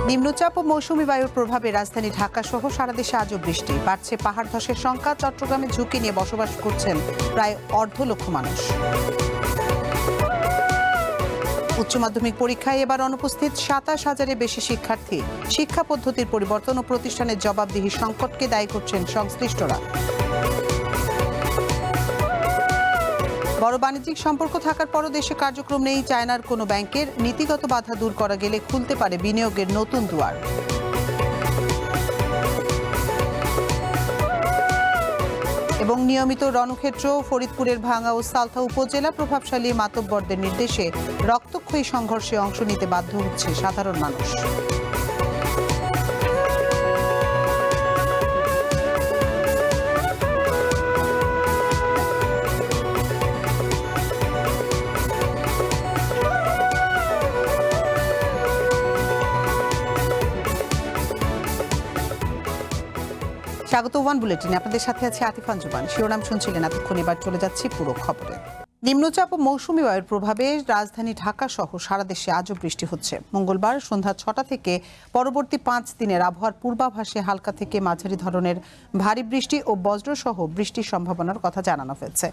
নিম্নচাপ ও মৌসুমী বায়ুর প্রভাবে রাজধানী ঢাকা সহ সারা দেশে আজও বৃষ্টি। বাড়ছে পাহাড় ধসের সংখ্যা। চট্টগ্রামে ঝুঁকি নিয়ে বসবাস করছেন প্রায় 1.5 লক্ষ মানুষ। উচ্চ মাধ্যমিক পরীক্ষায় এবার অনুপস্থিত 27,000-এর বেশি শিক্ষার্থী। শিক্ষা পদ্ধতির পরিবর্তন ও প্রতিষ্ঠানের জবাবদিহি সংকটকে দায়ী করছেন সংশ্লিষ্টরা। বড় বাণিজ্যিক সম্পর্ক থাকার পরও দেশে কার্যক্রম নেই চায়নার কোনো ব্যাংকের। নীতিগত বাধা দূর করা গেলে খুলতে পারে বিনিয়োগের নতুন দুয়ার। এবং নিয়মিত রণক্ষেত্র। ফরিদপুরের ভাঙ্গা ও সালথা উপজেলা প্রভাবশালী মাতব্বরদের নির্দেশে রক্তক্ষয়ী সংঘর্ষে অংশ নিতে বাধ্য হচ্ছে সাধারণ মানুষ। স্বাগত ওয়ান বুলেটিনে, আপনাদের সাথে আছে আতিফা আঞ্জুমান। শিরোনাম শুনছিলেন এতক্ষণ, এবার চলে যাচ্ছি পুরো খবরে। নিম্নচাপ ও মৌসুমী বায়ুর প্রভাবে রাজধানী ঢাকা সহ সারা দেশে আজও বৃষ্টি হচ্ছে। মঙ্গলবার সন্ধ্যা 6টা থেকে পরবর্তী 5 দিনের আবহাওয়ার পূর্বাভাসে হালকা থেকে মাঝারি ধরনের ভারী বৃষ্টি ও বজ্রসহ বৃষ্টির সম্ভাবনার কথা জানানো হয়েছে।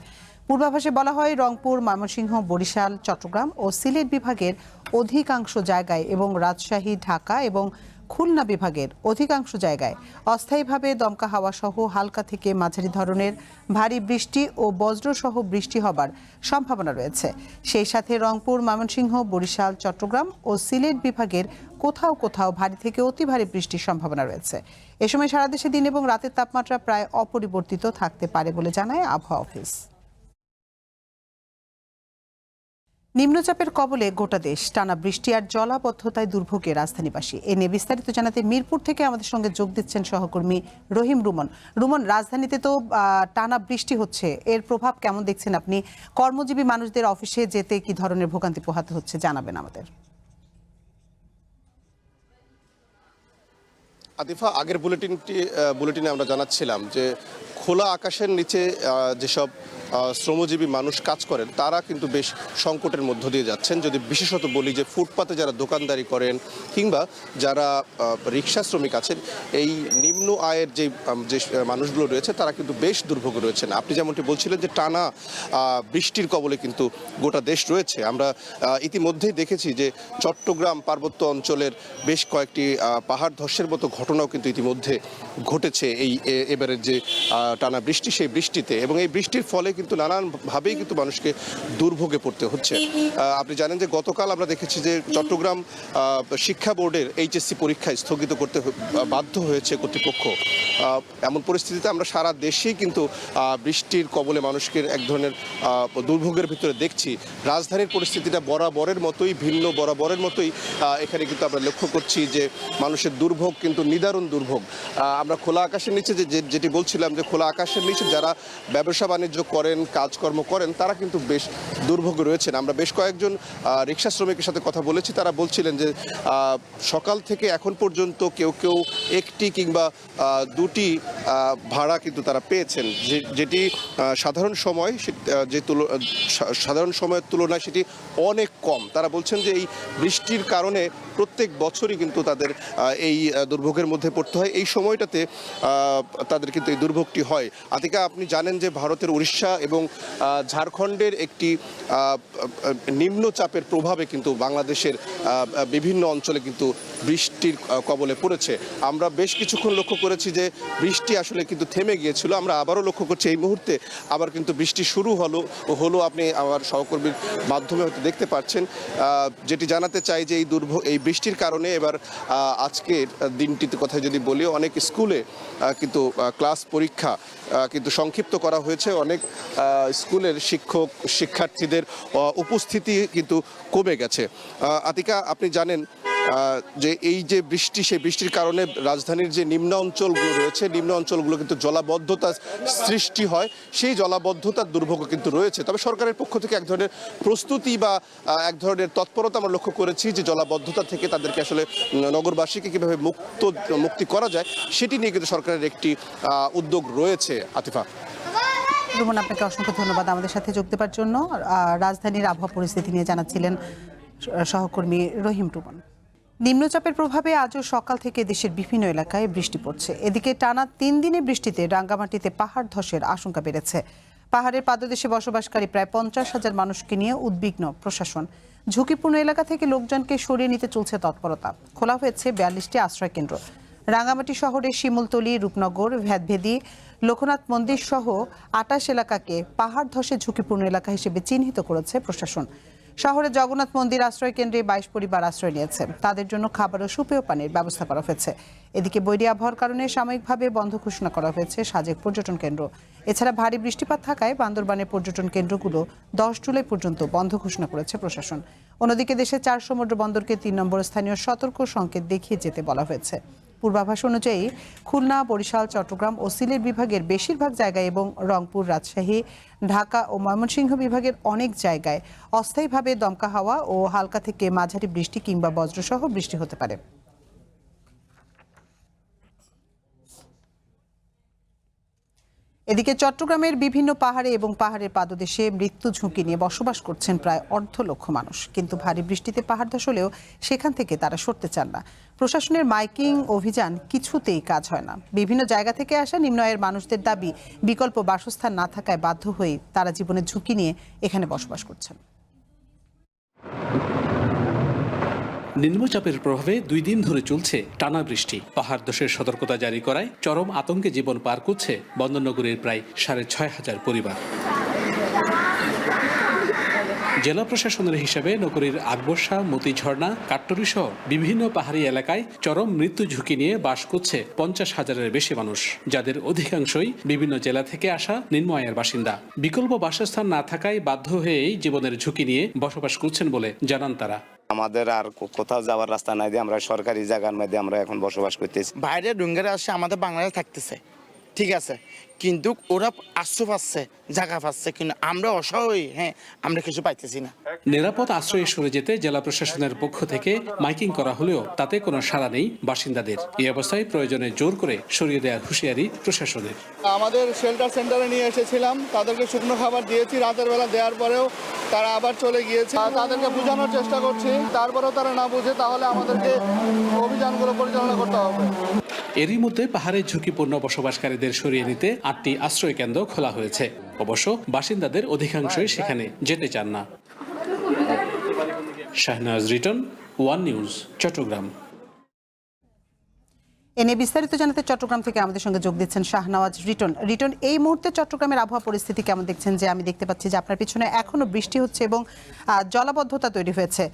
পূর্বাভাসে বলা হয়, রংপুর, ময়মনসিংহ, বরিশাল, চট্টগ্রাম ও সিলেট বিভাগের অধিকাংশ জায়গায় এবং রাজশাহী, ঢাকা এবং খুলনা বিভাগের অধিকাংশ জায়গায় অস্থায়ীভাবে দমকা হাওয়া সহ হালকা থেকে মাঝারি ধরনের ভারী বৃষ্টি ও বজ্রসহ বৃষ্টি হবার সম্ভাবনা রয়েছে। সেই সাথে রংপুর, ময়মনসিংহ, বরিশাল, চট্টগ্রাম ও সিলেট বিভাগের কোথাও কোথাও ভারী থেকে অতি ভারী বৃষ্টির সম্ভাবনা রয়েছে। এ সময় সারা দেশে দিন এবং রাতের তাপমাত্রা প্রায় অপরিবর্তিত থাকতে পারে বলে জানায় আবহাওয়া অফিস। নিম্নচাপের কবলে গোটা দেশ। টানা বৃষ্টি আর জলাবদ্ধতায় দুর্ভোগে রাজধানীবাসী। এ নিয়ে বিস্তারিত জানাতে মিরপুর থেকে আমাদের সঙ্গে যোগ দিচ্ছেন সহকর্মী রহিম রুমন। রুমন, রাজধানীতে তো টানা বৃষ্টি হচ্ছে, এর প্রভাব কেমন দেখছেন আপনি? কর্মজীবী মানুষদের অফিসে যেতে কি ধরনের ভোগান্তি পোহাতে হচ্ছে জানাবেন আমাদের। আতিফা, আগের বুলেটিনে আমরা জানাচ্ছিলাম যে খোলা আকাশের নিচে যেসব শ্রমজীবী মানুষ কাজ করেন তারা কিন্তু বেশ সংকটের মধ্য দিয়ে যাচ্ছেন। যদি বিশেষত বলি যে ফুটপাতে যারা দোকানদারি করেন কিংবা যারা রিক্সা শ্রমিক আছেন, এই নিম্ন আয়ের যে মানুষগুলো রয়েছে তারা কিন্তু বেশ দুর্ভোগে রয়েছেন। আপনি যেমনটি বলছিলেন যে টানা বৃষ্টির কবলে কিন্তু গোটা দেশ রয়েছে। আমরা ইতিমধ্যেই দেখেছি যে চট্টগ্রাম পার্বত্য অঞ্চলের বেশ কয়েকটি পাহাড় ধসের মতো ঘটনাও কিন্তু ইতিমধ্যে ঘটেছে এবারের যে টানা বৃষ্টি, সেই বৃষ্টিতে। এবং এই বৃষ্টির ফলে কিন্তু নানানভাবেই কিন্তু মানুষকে দুর্ভোগে পড়তে হচ্ছে। আপনি জানেন যে গতকাল আমরা দেখেছি যে চট্টগ্রাম শিক্ষা বোর্ডের এইচএসসি পরীক্ষা স্থগিত করতে বাধ্য হয়েছে কর্তৃপক্ষ। এমন পরিস্থিতিতে আমরা সারা দেশেই কিন্তু বৃষ্টির কবলে মানুষকে এক ধরনের দুর্ভোগের ভিতরে দেখছি। রাজধানীর পরিস্থিতিটা বরাবরের মতোই ভিন্ন, বরাবরের মতোই এখানে কিন্তু আমরা লক্ষ্য করছি যে মানুষের দুর্ভোগ কিন্তু নিদারুণ দুর্ভোগ। আমরা খোলা আকাশের নিচে যেটি বলছিলাম যে খোলা আকাশের নিচে যারা ব্যবসা বাণিজ্য করেন, কাজকর্ম করেন, তারা কিন্তু বেশ দুর্ভোগে রয়েছেন। আমরা বেশ কয়েকজন রিক্সা শ্রমিকের সাথে কথা বলেছি। তারা বলছিলেন যে সকাল থেকে এখন পর্যন্ত কেউ কেউ একটি কিংবা দুটি ভাড়া কিন্তু তারা পেয়েছেন, যেটি সাধারণ সময়ের তুলনায় সেটি অনেক কম। তারা বলছেন যে এই বৃষ্টির কারণে প্রত্যেক বছরই কিন্তু তাদের এই দুর্ভোগের মধ্যে পড়তে হয়। এই সময়টাতে তাদের কিন্তু এই দুর্ভোগটি হয়। আতিকা, আপনি জানেন যে ভারতের উড়িষ্যা এবং ঝাড়খণ্ডের একটি নিম্নচাপের প্রভাবে কিন্তু বাংলাদেশের বিভিন্ন অঞ্চলে কিন্তু বৃষ্টির কবলে পড়েছে। আমরা বেশ কিছুক্ষণ লক্ষ্য করেছি যে বৃষ্টি আসলে কিন্তু থেমে গিয়েছিল। আমরা আবারও লক্ষ্য করছি এই মুহূর্তে আবার কিন্তু বৃষ্টি শুরু হলো। আপনি আমার সহকর্মীর মাধ্যমে হয়তো দেখতে পাচ্ছেন। যেটি জানাতে চাই যে এই বৃষ্টির কারণে এবার আজকের দিনটিতে কথা যদি বলি, অনেক স্কুলে কিন্তু ক্লাস পরীক্ষা কিন্তু সংক্ষিপ্ত করা হয়েছে। অনেক স্কুলের শিক্ষার্থীদের উপস্থিতি কিন্তু কমে গেছে। আতিকা, আপনি জানেন যে এই যে বৃষ্টি, সেই বৃষ্টির কারণে রাজধানীর যে নিম্ন অঞ্চলগুলো রয়েছে, নিম্ন অঞ্চলগুলো কিন্তু জলাবদ্ধতা সৃষ্টি হয়। সেই জলাবদ্ধতার দুর্ভোগ কিন্তু রয়েছে। তবে সরকারের পক্ষ থেকে এক ধরনের প্রস্তুতি বা এক ধরনের তৎপরতা আমরা লক্ষ্য করেছি যে জলাবদ্ধতা থেকে তাদেরকে আসলে নগরবাসীকে কীভাবে মুক্তি করা যায় সেটি নিয়ে কিন্তু সরকারের একটি উদ্যোগ রয়েছে। আতিফা, রুমন, আপনাকে অসংখ্য ধন্যবাদ আমাদের সাথে যোগ দেওয়ার জন্য। রাজধানীর আবহাওয়া পরিস্থিতি নিয়ে জানাচ্ছিলেন সহকর্মী রহিম রুমন। নিম্নচাপের প্রভাবে আজও সকাল থেকে দেশের বিভিন্ন এলাকায় বৃষ্টি পড়ছে। এদিকে টানা 3 দিনে বৃষ্টিতে রাঙ্গামাটিতে পাহাড় ধসের আশঙ্কা বেড়েছে। পাহাড়ের পাদদেশে বসবাসকারী প্রায় 50,000 মানুষকে নিয়ে উদ্বিগ্ন প্রশাসন। ঝুঁকিপূর্ণ এলাকা থেকে লোকজনকে সরিয়ে নিতে চলছে তৎপরতা। খোলা হয়েছে 42টি আশ্রয় কেন্দ্র। রাঙ্গামাটি শহরের শিমুলতলি, রূপনগর, ভ্যাদভেদি, লোকনাথ মন্দির সহ 28 এলাকাকে পাহাড় ধসে ঝুঁকিপূর্ণ এলাকা হিসেবে চিহ্নিত করেছে প্রশাসন। শহরে জগন্নাথ মন্দির আশ্রয় কেন্দ্রে 22 পরিবার আশ্রয় নিয়েছে। তাদের জন্য খাবার ও সুপেয় পানির ব্যবস্থা করা হয়েছে। এদিকে বৈরী আবহাওয়ার কারণে সাময়িকভাবে বন্ধ ঘোষণা করা হয়েছে সাজেক পর্যটন কেন্দ্র। এছাড়া ভারী বৃষ্টিপাত থাকায় বান্দরবানের পর্যটন কেন্দ্রগুলো 10 জুলাই পর্যন্ত বন্ধ ঘোষণা করেছে প্রশাসন। অন্যদিকে দেশের 4 সমুদ্র বন্দরকে 3 নম্বর স্থানীয় সতর্ক সংকেত দেখিয়ে যেতে বলা হয়েছে। পূর্বাভাস অনুযায়ী খুলনা, বরিশাল, চট্টগ্রাম ও সিলেট বিভাগের বেশিরভাগ জায়গায় এবং রংপুর, রাজশাহী, ঢাকা ও ময়মনসিংহ বিভাগের অনেক জায়গায় অস্থায়ীভাবে দমকা হাওয়া ও হালকা থেকে মাঝারি বৃষ্টি কিংবা বজ্রসহ বৃষ্টি হতে পারে। এদিকে চট্টগ্রামের বিভিন্ন পাহাড়ে এবং পাহাড়ের পাদদেশে মৃত্যু ঝুঁকি নিয়ে বসবাস করছেন প্রায় 1.5 লক্ষ মানুষ। কিন্তু ভারী বৃষ্টিতে পাহাড় ধস হলেও সেখান থেকে তারা সরতে চান না। প্রশাসনের মাইকিং অভিযান কিছুতেই কাজ হয় না। বিভিন্ন জায়গা থেকে আসা নিম্ন আয়ের মানুষদের দাবি, বিকল্প বাসস্থান না থাকায় বাধ্য হয়ে তারা জীবনের ঝুঁকি নিয়ে এখানে বসবাস করছেন। নিম্নচাপের প্রভাবে 2 দিন ধরে চলছে টানা বৃষ্টি। পাহাড় ধসের সতর্কতা জারি করায় চরম আতঙ্কে জীবন পার করছে বন্দরনগরের প্রায় 6,500 পরিবার। জেলা প্রশাসনের হিসাবে নগরীর আকবরশাহ, মতিঝর্ণা, কাট্টরি সহ বিভিন্ন পাহাড়ি এলাকায় চরম মৃত্যু ঝুঁকি নিয়ে বাস করছে 50,000-এর বেশি মানুষ, যাদের অধিকাংশই বিভিন্ন জেলা থেকে আসা নিম্ন আয়ের বাসিন্দা। বিকল্প বাসস্থান না থাকায় বাধ্য হয়েই জীবনের ঝুঁকি নিয়ে বসবাস করছেন বলে জানান তারা। আমাদের আর কোথাও যাওয়ার রাস্তা নাই দিয়ে আমরা সরকারি জায়গার মধ্যে আমরা এখন বসবাস করতেছি। বাইরে ডুঙ্গারে আসে আমাদের বাংলাদেশ থাকতেছে, ঠিক আছে, কিন্তু ওরা আশ্রয় পাচ্ছে, জায়গা পাচ্ছে, কিন্তু আমরা অসহায়, আমরা কিছু পাইতেছি না। নিরাপদ আশ্রয়ে সরে যেতে জেলা প্রশাসনের পক্ষ থেকে মাইকিং করা হলেও তাতে কোনো সাড়া নেই বাসিন্দাদের। এই অবস্থায় প্রয়োজনে জোর করে সরিয়ে দেওয়ার হুঁশিয়ারি প্রশাসনের। আমাদের শেল্টার সেন্টারে নিয়ে এসেছিলাম, তাদেরকে শুকনো খাবার দিয়েছি, রাতের বেলা দেওয়ার পরেও তারা আবার চলে গিয়েছে। তাদেরকে বোঝানোর চেষ্টা করছি, তারপরেও তারা না বুঝে, তাহলে আমাদেরকে অভিযানগুলো পরিচালনা করতে হবে। এরই মধ্যে পাহাড়ে ঝুঁকিপূর্ণ বসবাসকারীদের সরিয়ে নিতে 8টি আশ্রয় কেন্দ্র খোলা হয়েছে। অবশ্য বাসিন্দাদের অধিকাংশই সেখানে যেতে চান না। Shahnaz Riton, One News, Chattogram. এনে বিস্তারিত জানাতে চট্টগ্রাম থেকে আমাদের সঙ্গে যোগ দিচ্ছেন শাহনওয়াজ রিটন। এই মুহূর্তে চট্টগ্রামের আবহাওয়া পরিস্থিতি কেমন দেখছেন? যে আমি দেখতে পাচ্ছি যে আপনার পিছনে এখনো বৃষ্টি হচ্ছে এবং জলাবদ্ধতা তৈরি হয়েছে।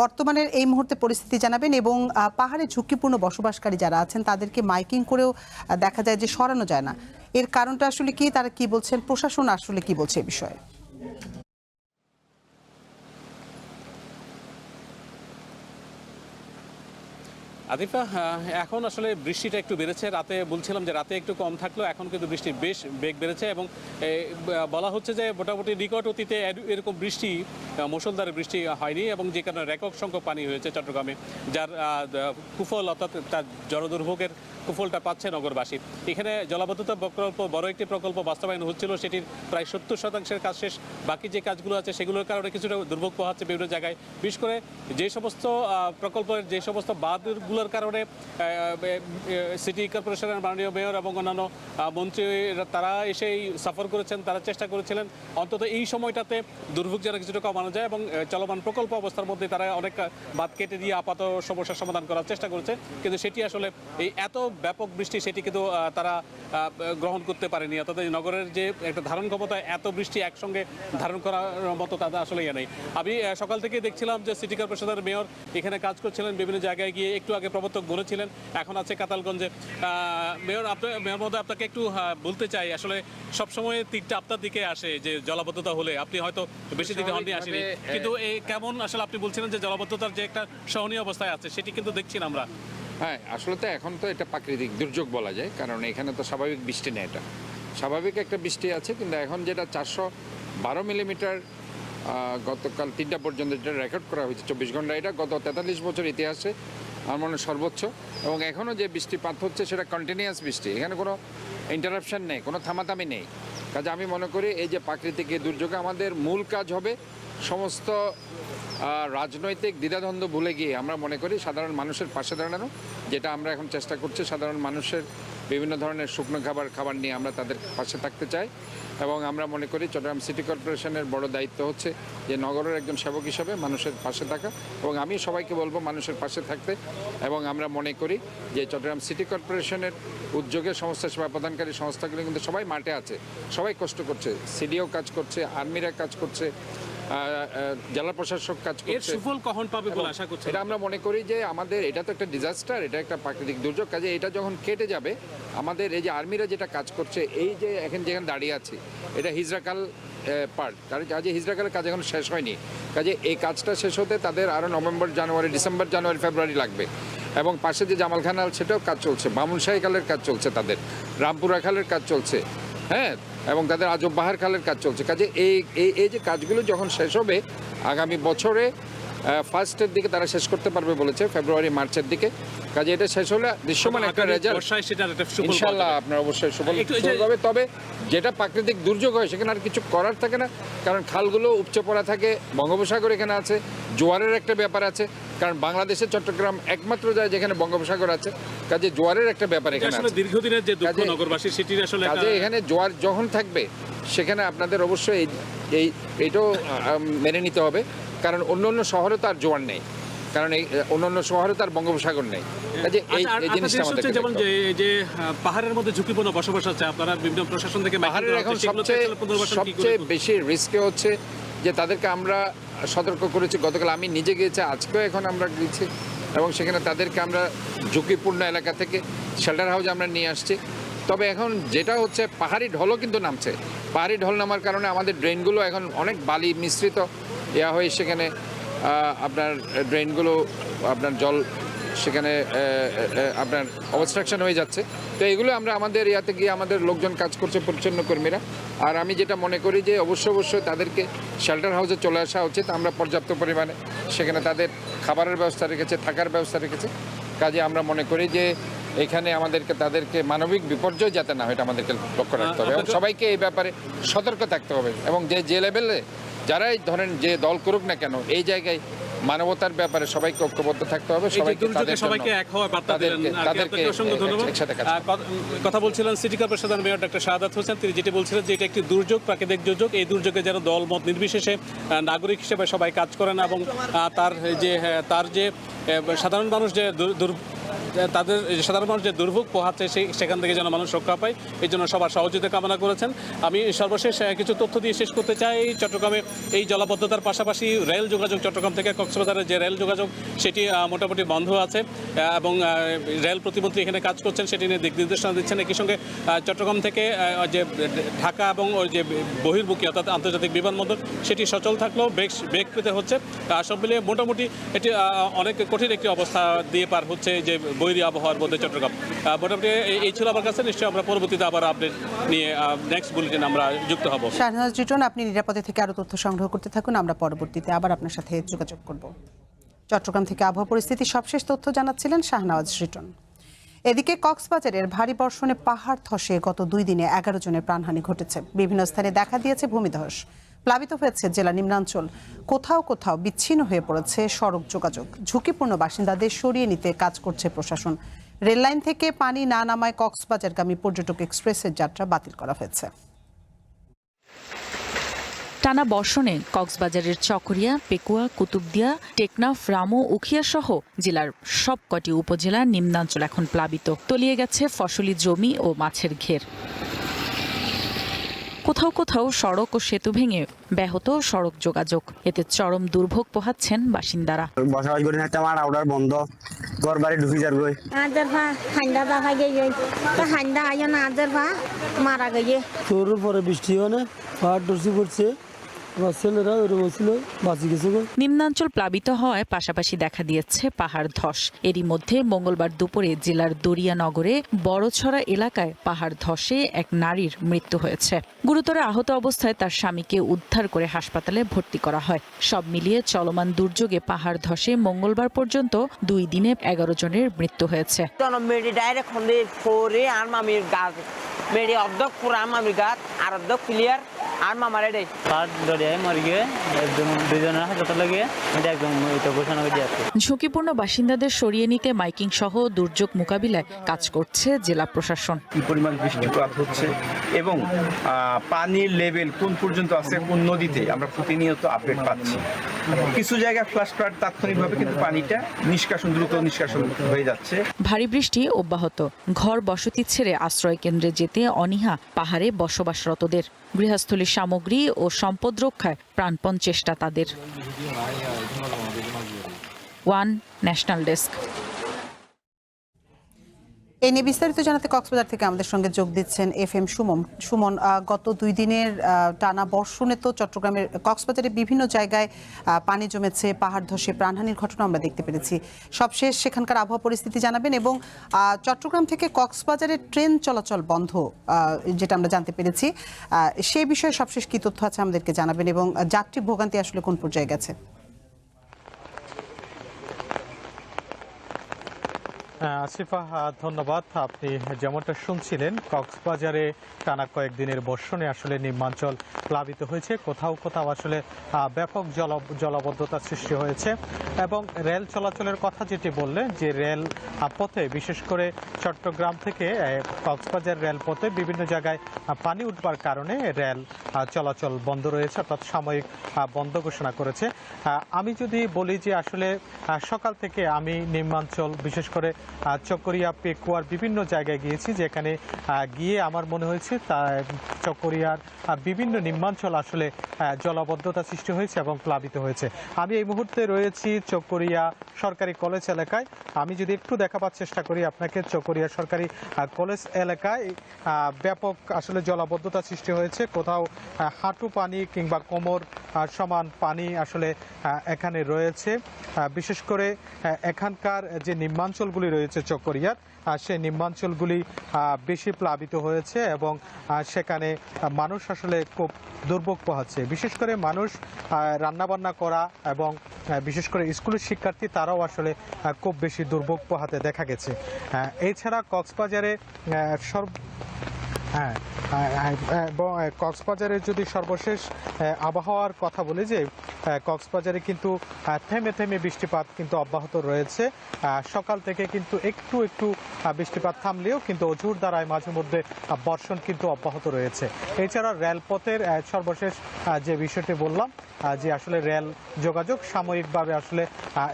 বর্তমানের এই মুহূর্তে পরিস্থিতি জানাবেন এবং পাহাড়ে ঝুঁকিপূর্ণ বসবাসকারী যারা আছেন তাদেরকে মাইকিং করেও দেখা যায় যে সরানো যায় না। এর কারণটা আসলে কি, তারা কি বলছেন, প্রশাসন আসলে কি বলছে এই বিষয়ে? আদিফা, এখন আসলে বৃষ্টিটা একটু বেড়েছে। রাতে বলছিলাম যে রাতে একটু কম থাকলেও এখন কিন্তু বৃষ্টির বেশ বেগ বেড়েছে এবং বলা হচ্ছে যে মোটামুটি নিকট অতীতে এরকম বৃষ্টি, মুষলধারে বৃষ্টি হয়নি এবং যে কারণে রেকর্ড সংখ্যক পানি হয়েছে চট্টগ্রামে, যার কুফল অর্থাৎ তার জনদুর্ভোগের কুফলটা পাচ্ছে নগরবাসী। এখানে জলাবদ্ধতা প্রকল্প, বড় একটি প্রকল্প বাস্তবায়ন হচ্ছিল, সেটির প্রায় 70% কাজ শেষ। বাকি যে কাজগুলো আছে সেগুলোর কারণে কিছুটা দুর্ভোগ পোহাচ্ছে বিভিন্ন জায়গায়। বিশেষ করে যে সমস্ত প্রকল্পের যে সমস্ত বাঁধগুলোর কারণে সিটি কর্পোরেশনের মাননীয় মেয়র এবং অন্যান্য মন্ত্রী তারা এসেই সফর করেছেন, তারা চেষ্টা করেছিলেন অন্তত এই সময়টাতে দুর্ভোগ যেন কিছুটা কমানো যায় এবং চলমান প্রকল্প অবস্থার মধ্যে তারা অনেক বাঁধ কেটে দিয়ে আপাতত সমস্যার সমাধান করার চেষ্টা করেছে। কিন্তু সেটি আসলে এই এত ব্যাপক বৃষ্টি সেটি কিন্তু তারা গ্রহণ করতে পারেনি। অর্থাৎ নগরের যে একটা ধারণ ক্ষমতা, এত বৃষ্টি একসঙ্গে ধারণ করার মতো তাদের আসলে নেই। আমি সকাল থেকে দেখছিলাম যে সিটি কর্পোরেশনের মেয়র এখানে কাজ করছিলেন, বিভিন্ন জায়গায় গিয়ে একটু আগে প্রবর্তক বলেছিলেন, এখন আছে কাতালগঞ্জে। মেয়র মহোদয়, আপনাকে একটু বলতে চাই, আসলে সবসময় তীরটা আপনার দিকে আসে যে জলাবদ্ধতা হলে, আপনি হয়তো বেশি দিকে হননি, আসেনি, কিন্তু এই কেমন আসলে আপনি বলছিলেন যে জলাবদ্ধতার যে একটা সহনীয় অবস্থায় আছে সেটি কিন্তু দেখছি না আমরা। হ্যাঁ, আসলে তো এখন তো এটা প্রাকৃতিক দুর্যোগ বলা যায়, কারণ এখানে তো স্বাভাবিক বৃষ্টি নেই। এটা স্বাভাবিক একটা বৃষ্টি আছে, কিন্তু এখন যেটা 412 মিলিমিটার গতকাল 3টা পর্যন্ত যেটা রেকর্ড করা হয়েছে 24 ঘন্টা, এটা গত 43 বছর ইতিহাসে আমার মনে সর্বোচ্চ। এবং এখনও যে বৃষ্টিপাত হচ্ছে সেটা কন্টিনিউয়াস বৃষ্টি, এখানে কোনো ইন্টারাপশন নেই, কোনো থামাথামি নেই। কাজে আমি মনে করি এই যে প্রাকৃতিক এই দুর্যোগে আমাদের মূল কাজ হবে সমস্ত রাজনৈতিক দ্বিধাদ্বন্দ্ব ভুলে গিয়ে আমরা মনে করি সাধারণ মানুষের পাশে দাঁড়ানো, যেটা আমরা এখন চেষ্টা করছি। সাধারণ মানুষের বিভিন্ন ধরনের শুকনো খাবার নিয়ে আমরা তাদের পাশে থাকতে চাই এবং আমরা মনে করি চট্টগ্রাম সিটি কর্পোরেশনের বড় দায়িত্ব হচ্ছে যে নগরের একজন সেবক হিসাবে মানুষের পাশে থাকা, এবং আমি সবাইকে বলবো মানুষের পাশে থাকতে। এবং আমরা মনে করি যে চট্টগ্রাম সিটি কর্পোরেশনের উদ্যোগে সংস্থা সেবা প্রদানকারী সংস্থাগুলো কিন্তু সবাই মাঠে আছে, সবাই কষ্ট করছে, সিডিও কাজ করছে, আর্মিরা কাজ করছে, জেলা প্রশাসক কাজ এর করছে। সুফল কখন পাবে বলে আশা করছেন? এটা আমরা মনে করি যে আমাদের এটা তো একটা ডিজাস্টার, এটা একটা প্রাকৃতিক দুর্যোগ, কাজে এটা যখন কেটে যাবে আমাদের এই যে আর্মিরা যেটা কাজ করছে, এই যে এখন যেখানে দাঁড়িয়ে আছে এটা হিজরাকাল পার্ট, কাজে হিজরাকালের কাজ এখন শেষ হয়নি, কাজে এই কাজটা শেষ হতে তাদের আরও নভেম্বর, জানুয়ারি, ডিসেম্বর, জানুয়ারি, ফেব্রুয়ারি লাগবে। এবং পাশে যে জামাল খানাল সেটাও কাজ চলছে, বামুনশাহী খালের কাজ চলছে, তাদের রামপুরা খালের কাজ চলছে, হ্যাঁ, এবং তাদের আজব বাহার খালের কাজ চলছে। কাজে এই যে কাজগুলো যখন শেষ হবে আগামী বছরে ফার্স্টের দিকে তারা শেষ করতে পারবে বলেছে, ফেব্রুয়ারি মার্চের দিকে। কাজে এটা শেষ হলে দৃশ্যমান একটা রেজাল্ট ইনশাল্লাহ আপনার অবশ্যই সুফল হবে। তবে যেটা প্রাকৃতিক দুর্যোগ হয় সেখানে আর কিছু করার থাকে না, কারণ খালগুলো উপচে পড়া থাকে, বঙ্গোপসাগর এখানে আছে, জোয়ারের একটা ব্যাপার আছে, কারণ বাংলাদেশের চট্টগ্রাম একমাত্র যায় যেখানে বঙ্গোপসাগর আছে, কাজে জোয়ারের একটা ব্যাপার এখানে আছে। দীর্ঘদিনের যে দুঃখ নগরবাসী সেটির আসলে কাজে এখানে জোয়ার যখন থাকবে সেখানে আপনাদের অবশ্যই এইটাও মেনে নিতে হবে, কারণ অন্য শহরে তো আর জোয়ার নেই, কারণ এই অন্যান্য শহরে তো আর বঙ্গোপসাগর নেই। কাজে এই জিনিসটা আমাদের যেমন যে পাহাড়ের মধ্যে ঝুঁকিপূর্ণ বসবাস আছে, আপনারা বিভিন্ন প্রশাসন থেকে পাহাড়ের এখন সবচেয়ে বেশি রিস্কে হচ্ছে যে তাদেরকে আমরা সতর্ক করেছি, গতকাল আমি নিজে গিয়েছি, আজকেও এখন আমরা গিয়েছি এবং সেখানে তাদেরকে আমরা ঝুঁকিপূর্ণ এলাকা থেকে শেল্টার হাউস আমরা নিয়ে আসছি। তবে এখন যেটা হচ্ছে পাহাড়ি ঢলও কিন্তু নামছে, পাহাড়ি ঢল নামার কারণে আমাদের ড্রেনগুলো এখন অনেক বালি মিশ্রিত হয়ে সেখানে আপনার ড্রেনগুলো আপনার জল সেখানে আপনার অবস্ট্রাকশন হয়ে যাচ্ছে। তো এগুলো আমরা আমাদের ইয়াতে গিয়ে আমাদের লোকজন কাজ করছে, পরিচ্ছন্ন কর্মীরা। আর আমি যেটা মনে করি যে অবশ্যই তাদেরকে শেল্টার হাউসে চলে আসা উচিত, আমরা পর্যাপ্ত পরিমাণে সেখানে তাদের খাবারের ব্যবস্থা রেখেছে, থাকার ব্যবস্থা রেখেছে। কাজে আমরা মনে করি যে এখানে তাদেরকে মানবিক বিপর্যয় যাতে না হয় এটা আমাদেরকে লক্ষ্য রাখতে হবে এবং সবাইকে এই ব্যাপারে সতর্ক থাকতে হবে। এবং যে লেভেলে যারাই ধরেন যে দল করুক না কেন, এই জায়গায় মানবতার ব্যাপারে সবাইকে ঐক্যবদ্ধ থাকতে হবে। সবাইকে এক হওয়ার বার্তা দিলেন। আপনাকে অসংখ্য ধন্যবাদ। কথা বলছিলেন সিটি কর্পোরেশনের মেয়র ডক্টর শাহাদাত হোসেন। তিনি যেটি বলছিলেন যে এটা একটি দুর্যোগ, প্রাকৃতিক দুর্যোগ। এই দুর্যোগে যেন দল মত নির্বিশেষে নাগরিক হিসেবে সবাই কাজ করেন এবং তার যে সাধারণ মানুষ যে দুর্ভোগ পোহাচ্ছে সেখান থেকে যেন মানুষ রক্ষা পায়, এই জন্য সবার সহযোগিতা কামনা করেছেন। আমি সর্বশেষ কিছু তথ্য দিয়ে শেষ করতে চাই। চট্টগ্রামে এই জলাবদ্ধতার পাশাপাশি রেল যোগাযোগ, চট্টগ্রাম থেকে কক্সবাজারের যে রেল যোগাযোগ সেটি মোটামুটি বন্ধ আছে এবং রেল প্রতিমন্ত্রী এখানে কাজ করছেন, সেটি নিয়ে দিক নির্দেশনা দিচ্ছেন। একই সঙ্গে চট্টগ্রাম থেকে যে ঢাকা এবং ওই যে বহির্মুখী অর্থাৎ আন্তর্জাতিক বিমানবন্দর সেটি সচল থাকলেও বেগ পেতে হচ্ছে। সব মিলিয়ে মোটামুটি এটি অনেক কঠিন একটি অবস্থা দিয়ে পার হচ্ছে যে বৈরী আবহাওয়ার মধ্যে চট্টগ্রাম। মোটামুটি এই ছিল আমার কাছে। নিশ্চয়ই আমরা পরবর্তীতে আবার আপডেট নিয়ে নেক্সট বুলেটিন আমরা যুক্ত হব। শাহনাজ রিটন, আপনি নিরাপদে থেকে আরও তথ্য সংগ্রহ করতে থাকুন, আমরা পরবর্তীতে আবার আপনার সাথে যোগাযোগ করব। চট্টগ্রাম থেকে আবহাওয়া পরিস্থিতি সবশেষ তথ্য জানাচ্ছিলেন শাহনাজ রিটন। এদিকে কক্সবাজারের ভারী বর্ষণে পাহাড় ধসে গত 2 দিনে 11 জনের প্রাণহানি ঘটেছে। বিভিন্ন স্থানে দেখা দিয়েছে ভূমিধস, প্লাবিত হয়েছে জেলা নিম্নাঞ্চল, কোথাও কোথাও বিচ্ছিন্ন হয়ে পড়েছে সড়ক যোগাযোগ। ঝুঁকিপূর্ণ বাসিন্দাদের সরিয়ে নিতে কাজ করছে প্রশাসন। রেললাইন থেকে পানি না নামায় কক্সবাজারগামী পর্যটক এক্সপ্রেসের যাত্রা বাতিল করা হয়েছে। টানা বর্ষণে কক্সবাজারের চকরিয়া, পেকুয়া, কুতুবদিয়া, টেকনাফ, রামু, উখিয়া সহ জেলার সবকটি উপজেলার নিম্নাঞ্চল এখন প্লাবিত। তলিয়ে গেছে ফসলি জমি ও মাছের ঘের। কোথাও কোথাও সড়ক ও সেতু ভেঙে ব্যাহত সড়ক যোগাযোগ, এতে চরম দুর্ভোগ পোহাচ্ছেন বাসিন্দারা। বসবাস করি না, আমার আউটার বন্ধ, ঘর বাড়ি ঢুকে যাবে। আজের ভা ঠান্ডা দেখা গিয়ে তো ঠান্ডা আয় না, আজের ভা মারা গিয়ে তোর পরে বৃষ্টি হয় না, পাহাড় ডসি পড়ছে, নিম্নাঞ্চল প্লাবিত হওয়ায় পাশাপাশি দেখা দিয়েছে পাহাড় ধস। এরই মধ্যে মঙ্গলবার দুপুরে জেলার দরিয়ানগরে বড়ছড়া এলাকায় পাহাড় ধসে এক নারীর মৃত্যু হয়েছে। গুরুতর আহত অবস্থায় তার স্বামীকে উদ্ধার করে হাসপাতালে ভর্তি করা হয়। সব মিলিয়ে চলমান দুর্যোগে পাহাড় ধসে মঙ্গলবার পর্যন্ত 2 দিনে 11 জনের মৃত্যু হয়েছে। আর মামার এটাই পার দরিয়ায় মরে গিয়ে দুজনের হাতে লাগিয়ে এটা একদম এটা ঘোষণা করে দিয়েছে। ঝুঁকিপূর্ণ বাসিন্দাদের সরিয়ে নিতে মাইকিং সহ দুর্যোগ মোকাবিলায় কাজ করছে জেলা প্রশাসন। কি পরিমাণ বৃষ্টিপাত হচ্ছে এবং পানির লেভেল কোন পর্যন্ত আছে কোন নদীতে আমরা প্রতিনিয়ত আপডেট পাচ্ছি। কিছু জায়গায় ফ্লাশ ফ্লাড তাৎক্ষণিকভাবে কিন্তু পানিটা দ্রুত নিষ্কাশন হয়ে যাচ্ছে। ভারী বৃষ্টি অব্যাহত, ঘর বসতি ছেড়ে আশ্রয় কেন্দ্রে যেতে অনীহা পাহাড়ে বসবাসরতদের। গৃহস্থলীর সামগ্রী ও সম্পদ রক্ষায় প্রাণপণ চেষ্টা তাদের। One national desk. এই নিয়ে বিস্তারিত জানাতে কক্সবাজার থেকে আমাদের সঙ্গে যোগ দিচ্ছেন FM সুমন। গত 2 দিনের টানা বর্ষণে তো চট্টগ্রামের কক্সবাজারের বিভিন্ন জায়গায় পানি জমেছে, পাহাড় ধসে প্রাণহানির ঘটনা আমরা দেখতে পেরেছি। সবশেষ সেখানকার আবহাওয়া পরিস্থিতি জানাবেন এবং চট্টগ্রাম থেকে কক্সবাজারের ট্রেন চলাচল বন্ধ যেটা আমরা জানতে পেরেছি, সেই বিষয়ে সবশেষ কি তথ্য আছে আমাদেরকে জানাবেন এবং যাত্রী ভোগান্তি আসলে কোন পর্যায়ে গেছে? আসিফা, ধন্যবাদ। আপনি যেমনটা শুনছিলেন, কক্সবাজারে টানা কয়েকদিনের বর্ষণে আসলে নিম্নাঞ্চল প্লাবিত হয়েছে, কোথাও কোথাও আসলে ব্যাপক জলাবদ্ধতা সৃষ্টি হয়েছে এবং রেল চলাচলের কথা যেটি বললেন যে রেল পথে বিশেষ করে চট্টগ্রাম থেকে কক্সবাজার রেলপথে বিভিন্ন জায়গায় পানি উঠবার কারণে রেল চলাচল বন্ধ রয়েছে, অর্থাৎ সাময়িক বন্ধ ঘোষণা করেছে। আমি যদি বলি যে আসলে সকাল থেকে আমি নিম্নাঞ্চল বিশেষ করে চকরিয়া, পেকুয়ার বিভিন্ন জায়গায় গিয়েছি, যেখানে গিয়ে আমার মনে হয়েছে চকরিয়ার বিভিন্ন নিম্নাঞ্চল আসলে জলাবদ্ধতা সৃষ্টি হয়েছে এবং প্লাবিত হয়েছে। আমি এই মুহূর্তে রয়েছি চকরিয়া সরকারি কলেজ এলাকায়। আমি যদি একটু দেখাবার চেষ্টা করি আপনাকে, চকরিয়া সরকারি কলেজ এলাকায় ব্যাপক আসলে জলাবদ্ধতা সৃষ্টি হয়েছে, কোথাও হাঁটু পানি কিংবা কোমর সমান পানি আসলে এখানে রয়েছে। বিশেষ করে এখানকার যে নিম্নাঞ্চলগুলি রয়েছে চকরিয়ার, সেই নিম্নাঞ্চলগুলি বেশি প্লাবিত হয়েছে এবং সেখানে মানুষ আসলে খুব দুর্ভোগ পোহাচ্ছে। বিশেষ করে মানুষ রান্নাবান্না করা এবং বিশেষ করে স্কুলের শিক্ষার্থী তারাও আসলে খুব বেশি দুর্ভোগ পোহাতে দেখা গেছে। এছাড়া কক্সবাজারে কক্সবাজারের যদি সর্বশেষ আবহাওয়ার কথা বলি যে কক্সবাজারে কিন্তু থেমে থেমে বৃষ্টিপাত কিন্তু অব্যাহত রয়েছে। সকাল থেকে কিন্তু একটু বৃষ্টিপাত থামলেও কিন্তু অঝোর ধারায় মাঝে মধ্যে বর্ষণ কিন্তু অব্যাহত রয়েছে। এছাড়া রেলপথের সর্বশেষ যে বিষয়টি বললাম যে আসলে রেল যোগাযোগ সাময়িকভাবে আসলে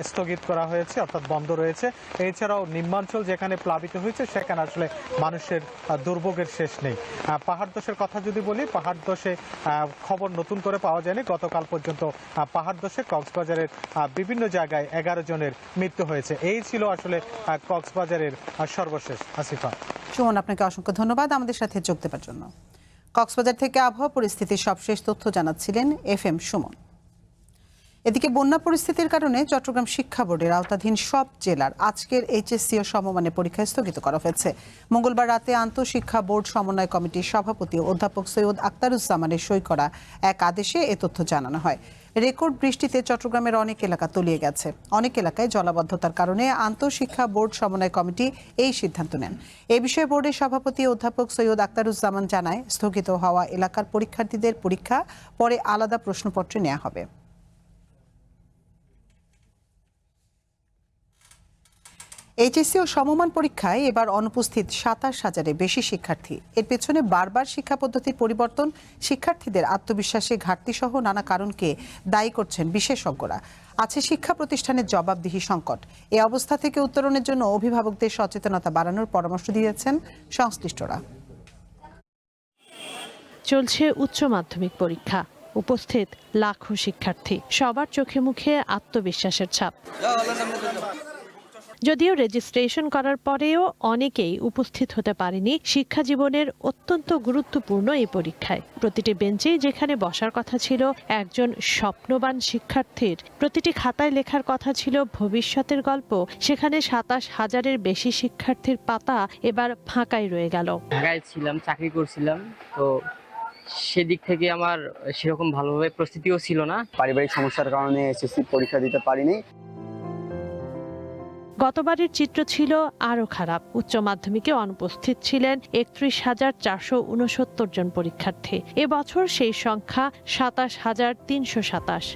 স্থগিত করা হয়েছে, অর্থাৎ বন্ধ রয়েছে। এছাড়াও নিম্নাঞ্চল যেখানে প্লাবিত হয়েছে সেখানে আসলে মানুষের দুর্ভোগের শেষ নেই। পাহাড় ধসের কথা যদি বলি, পাহাড় ধসে খবর নতুন করে পাওয়া যায়নি। গতকাল পর্যন্ত পাহাড় ধসে কক্সবাজারের বিভিন্ন জায়গায় 11 জনের মৃত্যু হয়েছে। এই ছিল আসলে কক্সবাজারের সর্বশেষ। আসিফা, সুমন, আপনাকে অসংখ্য ধন্যবাদ আমাদের সাথে যোগ দেওয়ার জন্য। কক্সবাজার থেকে আবহাওয়া পরিস্থিতির সবশেষ তথ্য জানাচ্ছিলেন FM সুমন। এদিকে বন্যা পরিস্থিতির কারণে চট্টগ্রাম শিক্ষা বোর্ডের আওতাধীন সব জেলার আজকের HSC ও সমমানের পরীক্ষা স্থগিত করা হয়েছে। মঙ্গলবার রাতে আন্তঃশিক্ষা বোর্ড সমন্বয় কমিটির সভাপতি অধ্যাপক সৈয়দ আখতারুজ্জামানের সই করা এক আদেশে এ তথ্য জানানো হয়। রেকর্ড বৃষ্টিতে চট্টগ্রামের অনেক এলাকা তলিয়ে গেছে। অনেক এলাকায় জলাবদ্ধতার কারণে আন্তঃশিক্ষা বোর্ড সমন্বয় কমিটি এই সিদ্ধান্ত নেন। এ বিষয়ে বোর্ডের সভাপতি অধ্যাপক সৈয়দ আখতারুজ্জামান জানায়, স্থগিত হওয়া এলাকার পরীক্ষার্থীদের পরীক্ষা পরে আলাদা প্রশ্নপত্রে নেওয়া হবে। HSC ও সমমান পরীক্ষায় এবার অনুপস্থিত 27,000-এর বেশি শিক্ষার্থী। এর পেছনে বারবার শিক্ষা পদ্ধতির পরিবর্তন, শিক্ষার্থীদের আত্মবিশ্বাসে ঘাটতি সহ নানা কারণকে দায়ী করছেন বিশেষজ্ঞরা। আছে শিক্ষা প্রতিষ্ঠানের জবাবদিহি সংকট। এই অবস্থা থেকে উত্তরণের জন্য অভিভাবকদের সচেতনতা বাড়ানোর পরামর্শ দিয়েছেন সংশ্লিষ্টরা। চলছে উচ্চ মাধ্যমিক পরীক্ষা, উপস্থিত লাখো শিক্ষার্থী, সবার চোখে মুখে আত্মবিশ্বাসের ছাপ। যদিও রেজিস্ট্রেশন করার পরেও অনেকেই উপস্থিত হতে পারেনি শিক্ষা জীবনের অত্যন্ত গুরুত্বপূর্ণ এই পরীক্ষায়। প্রতিটি বেঞ্চে যেখানে বসার কথা ছিল একজন স্বপ্নবান শিক্ষার্থীর, প্রতিটি খাতায় লেখার কথা ছিল ভবিষ্যতের গল্প, সেখানে 27,000-এর বেশি শিক্ষার্থীর পাতা এবার ফাঁকাই রয়ে গেল। ঢাকায় ছিলাম, চাকরি করছিলাম, তো সেদিক থেকে আমার সেরকম ভালোভাবে প্রস্তুতিও ছিল না। পারিবারিক সমস্যার কারণে SSC পরীক্ষা দিতে পারিনি। গতবারের চিত্র ছিল আরও খারাপ। উচ্চ মাধ্যমিকে অনুপস্থিত ছিলেন ৩১,৪৬৯ জন পরীক্ষার্থী। এবছর সেই সংখ্যা ২৭,৩২৭।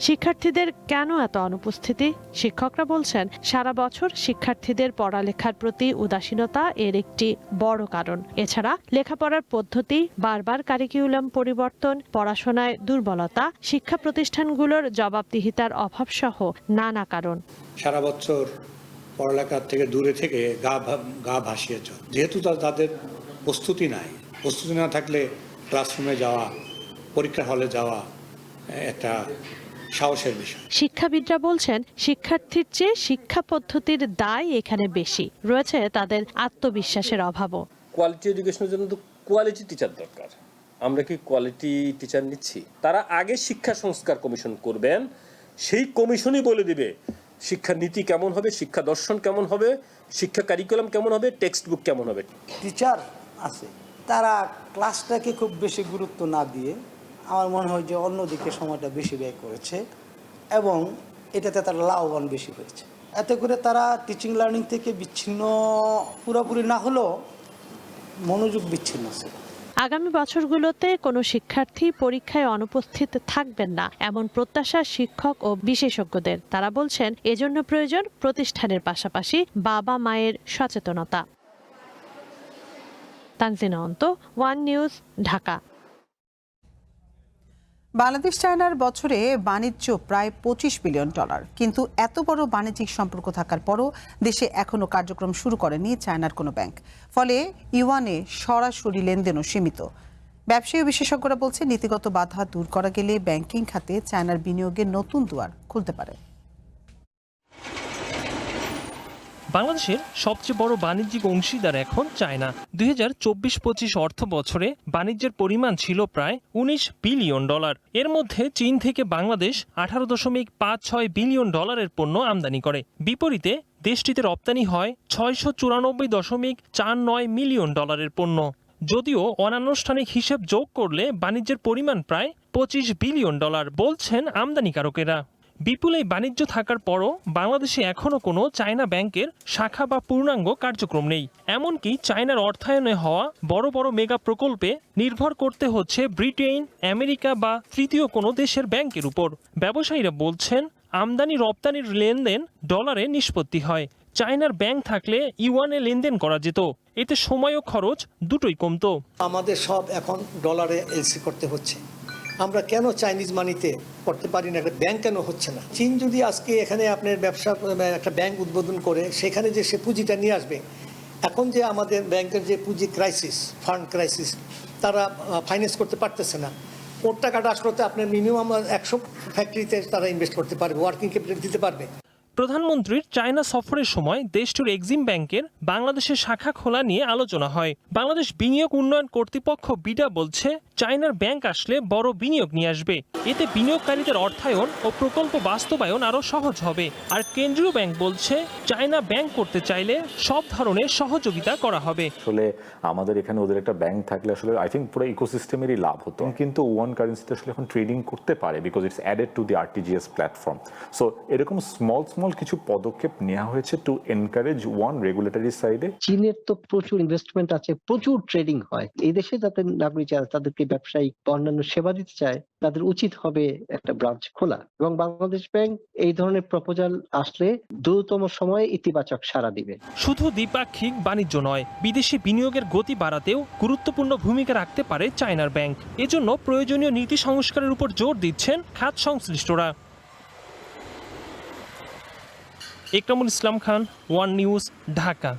শিক্ষার্থীদের কেন এত অনুপস্থিতি? শিক্ষকরা বলছেন, সারা বছর শিক্ষার্থীদের পড়ালেখার প্রতি উদাসীনতা এর একটি বড় কারণ। এছাড়া লেখাপড়ার পদ্ধতি, বারবার কারিকুলাম পরিবর্তন, পড়াশোনায় দুর্বলতা, শিক্ষা প্রতিষ্ঠানগুলোর জবাবদিহিতার অভাব সহ নানা কারণ। সারা বছর পড়ালেখার থেকে দূরে থেকে গা ভাসিয়ে চল, যেহেতু তাদের প্রস্তুতি নাই। প্রস্তুতি না থাকলে ক্লাসরুমে যাওয়া, পরীক্ষার হলে যাওয়া একটা সাহসের বিষয়। শিক্ষাবিদরা বলছেন, শিক্ষার্থীর চেয়ে শিক্ষা পদ্ধতির দায় এখানে বেশি। রয়েছে তাদের আত্মবিশ্বাসের অভাবও। কোয়ালিটি এডুকেশনের জন্য তো কোয়ালিটি টিচার দরকার। আমরা কি কোয়ালিটি টিচার নিচ্ছি? তারা আগে শিক্ষা সংস্কার কমিশন করবেন, সেই কমিশনই বলে দিবে শিক্ষা নীতি কেমন হবে, শিক্ষা দর্শন কেমন হবে, শিক্ষা কারিকুলাম কেমন হবে, টেক্সট বুক কেমন হবে। টিচার আছে, তারা ক্লাসটাকে খুব বেশি গুরুত্ব না দিয়ে আমার মনে হয় যে অন্যদিকে সময়টা বেশি ব্যয় করেছে এবং এটাতে তারা লাভবান বেশি হয়েছে। এতে করে তারা টিচিং লার্নিং থেকে বিচ্ছিন্ন পুরোপুরি না হলেও মনোযোগ বিচ্ছিন্ন আছে। আগামী বছরগুলোতে কোনো শিক্ষার্থী পরীক্ষায় অনুপস্থিত থাকবেন না, এমন প্রত্যাশা শিক্ষক ও বিশেষজ্ঞদের। তারা বলছেন, এজন্য প্রয়োজন প্রতিষ্ঠানের পাশাপাশি বাবা মায়ের সচেতনতা। তানজিনা অন্ত, ওয়ান নিউজ, ঢাকা। বাংলাদেশ চায়নার বছরে বাণিজ্য প্রায় $25 বিলিয়ন, কিন্তু এত বড় বাণিজ্যিক সম্পর্ক থাকার পরও দেশে এখনো কার্যক্রম শুরু করেনি চায়নার কোনো ব্যাংক। ফলে ইউয়ানে সরাসরি লেনদেনও সীমিত। ব্যবসায়ী বিশেষজ্ঞরা বলছে, নীতিগত বাধা দূর করা গেলে ব্যাংকিং খাতে চায়নার বিনিয়োগের নতুন দুয়ার খুলতে পারে। বাংলাদেশের সবচেয়ে বড় বাণিজ্যিক অংশীদার এখন চায়না। 2024-25 অর্থ বছরে বাণিজ্যের পরিমাণ ছিল প্রায় $19 বিলিয়ন। এর মধ্যে চীন থেকে বাংলাদেশ $18.56 বিলিয়ন পণ্য আমদানি করে। বিপরীতে দেশটিতে রপ্তানি হয় $694.49 মিলিয়ন পণ্য। যদিও অনানুষ্ঠানিক হিসেব যোগ করলে বাণিজ্যের পরিমাণ প্রায় $25 বিলিয়ন বলছেন আমদানিকারকেরা। বিপুল এই বাণিজ্য থাকার পরও বাংলাদেশে এখনও কোনো চায়না ব্যাংকের শাখা বা পূর্ণাঙ্গ কার্যক্রম নেই। এমনকি চায়নার অর্থায়নে হওয়া বড় বড় মেগা প্রকল্পে নির্ভর করতে হচ্ছে ব্রিটেন, আমেরিকা বা তৃতীয় কোনো দেশের ব্যাংকের উপর। ব্যবসায়ীরা বলছেন, আমদানি রপ্তানির লেনদেন ডলারে নিষ্পত্তি হয়। চায়নার ব্যাংক থাকলে ইউয়ানে লেনদেন করা যেত, এতে সময় ও খরচ দুটোই কমতো। আমাদের সব এখন ডলারে এলসি করতে হচ্ছে। আমরা কেন চাইনিজ মানিতে করতে পারি না? একটা ব্যাংক কেন হচ্ছে না? চীন যদি আজকে এখানে আপনার ব্যবসা একটা ব্যাংক উদ্বোধন করে সেখানে যে সে পুঁজিটা নিয়ে আসবে, এখন যে আমাদের ব্যাংকের যে পুঁজি ক্রাইসিস, ফান্ড ক্রাইসিস, তারা ফাইন্যান্স করতে পারতেছে না। ওর টাকাটা আসলে আপনার মিনিমাম 100 ফ্যাক্টরিতে তারা ইনভেস্ট করতে পারবে, ওয়ার্কিং ক্যাপিটাল দিতে পারবে। প্রধানমন্ত্রীর চায়না সফরের সময় দেশটির এক্সিম ব্যাংকের বাংলাদেশের শাখা খোলা নিয়ে আলোচনা হয়। বাংলাদেশ বিনিয়োগ উন্নয়ন কর্তৃপক্ষ বিডা বলছে, চায়নার ব্যাংক আসলে বড় বিনিয়োগ নিয়ে আসবে। এতে বিনিয়োগকারীদের অর্থায়ন ও প্রকল্প বাস্তবায়ন আরও সহজ হবে। আর কেন্দ্রীয় ব্যাংক বলছে, চায়না ব্যাংক করতে চাইলে সব ধরনের সহযোগিতা করা হবে। আসলে আমাদের এখানে ওদের একটা ব্যাংক থাকলে আসলে আই থিঙ্ক পুরো ইকোসিস্টেমেরই লাভ হতো। কিন্তু ওয়ান কারেন্সিতে আসলে এখন ট্রেডিং করতে পারে, because it's added to the RTGS platform. So এরকম স্মল কিছু পদক্ষেপ নেওয়া হয়েছে টু এনকারেজ ওয়ান রেগুলেটরি সাইডে। চীনের তো প্রচুর ইনভেস্টমেন্ট আছে, প্রচুর ট্রেডিং হয়। এই দেশে যাদের নাগরিক আছে, তাদেরকে ব্যবসায়িক অন্যান্য সেবা দিতে চায়, তাদের উচিত হবে একটা ব্রাঞ্চ খোলা। এবং বাংলাদেশ ব্যাংক এই ধরনের প্রপোজাল আসলে দ্রুততম সময়ে ইতিবাচক সাড়া দিবে। শুধু দ্বিপাক্ষিক বাণিজ্য নয়, বিদেশি বিনিয়োগের গতি বাড়াতেও গুরুত্বপূর্ণ ভূমিকা রাখতে পারে চায়নার ব্যাংক। এজন্য প্রয়োজনীয় নীতি সংস্কারের উপর জোর দিচ্ছেন খাত সংশ্লিষ্টরা। Ikramul Islam Khan, one News, Dhaka.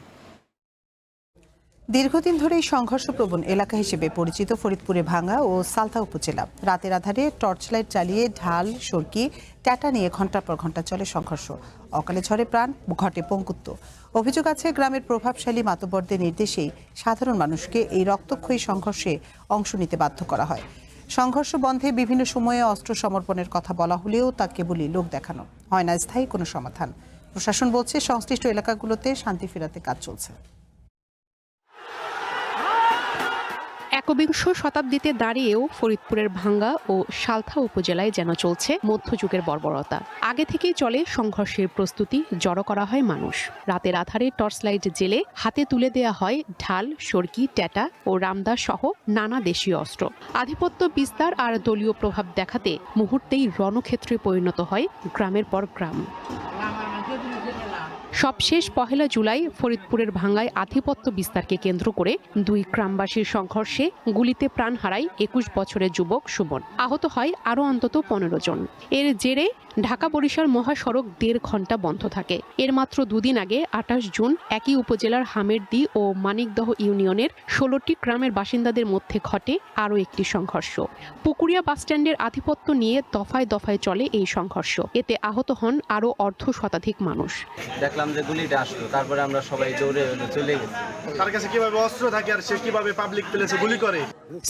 দীর্ঘদিন ধরেই সংঘর্ষপ্রবণ এলাকা হিসেবে পরিচিত ফরিদপুরে ভাঙ্গা ও সালথা উপজেলা। রাতের আধারে টর্চ লাইট চালিয়ে ঢাল, সরকি, ট্যাটা নিয়ে ঘণ্টার পর ঘণ্টা চলে সংঘর্ষ। অকালে ঝরে প্রাণ, ঘটে পঙ্গুত্ব। অভিযোগ আছে, গ্রামের প্রভাবশালী মাতব্বরদের নির্দেশেই সাধারণ মানুষকে এই রক্তক্ষয়ী সংঘর্ষে অংশ নিতে বাধ্য করা হয়। সংঘর্ষ বন্ধে বিভিন্ন সময়ে অস্ত্র সমর্পণের কথা বলা হলেও তা কেবলই লোক দেখানো, হয় না স্থায়ী কোনো সমাধান। প্রশাসন বলছে, সংশ্লিষ্ট এলাকাগুলোতে শান্তি ফেরাতে কাজ চলছে। একবিংশ শতাব্দীতে দাঁড়িয়েও ফরিদপুরের ভাঙ্গা ও সালথা উপজেলায় যেন চলছে মধ্যযুগের বর্বরতা। আগে থেকেই চলে সংঘর্ষের প্রস্তুতি, জড়ো করা হয় মানুষ। রাতের আধারে টর্চ লাইট জেলে হাতে তুলে দেয়া হয় ঢাল, সরকি, ট্যাটা ও রামদা সহ নানা দেশীয় অস্ত্র। আধিপত্য বিস্তার আর দলীয় প্রভাব দেখাতে মুহূর্তেই রণক্ষেত্রে পরিণত হয় গ্রামের পর গ্রাম। সবশেষ 1 জুলাই ফরিদপুরের ভাঙ্গায় আধিপত্য বিস্তারকে কেন্দ্র করে 2 গ্রামবাসীর সংঘর্ষে গুলিতে প্রাণ হারায় 21 বছরের যুবক সুমন। আহত হয় আরও অন্তত 15 জন। এর জেরে ঢাকা-বরিশাল মহাসড়ক 1.5 ঘন্টা বন্ধ থাকে। এর মাত্র 2 দিন আগে 28 জুন একই উপজেলার হামেরদি ও মানিকদহ ইউনিয়নের 16টি গ্রামের বাসিন্দাদের মধ্যে ঘটে আরও একটি সংঘর্ষ। পুকুরিয়া বাসস্ট্যান্ডের আধিপত্য নিয়ে দফায় দফায় চলে এই সংঘর্ষ। এতে আহত হন আরও অর্ধ শতাধিক মানুষ। দেখলাম যে গুলিটা আসলো, তারপরে আমরা সবাই দৌড়ে চলে গেছি। তার কাছে কিভাবে অস্ত্র থাকে আর সে কিভাবে পাবলিক প্লেসে গুলি করে।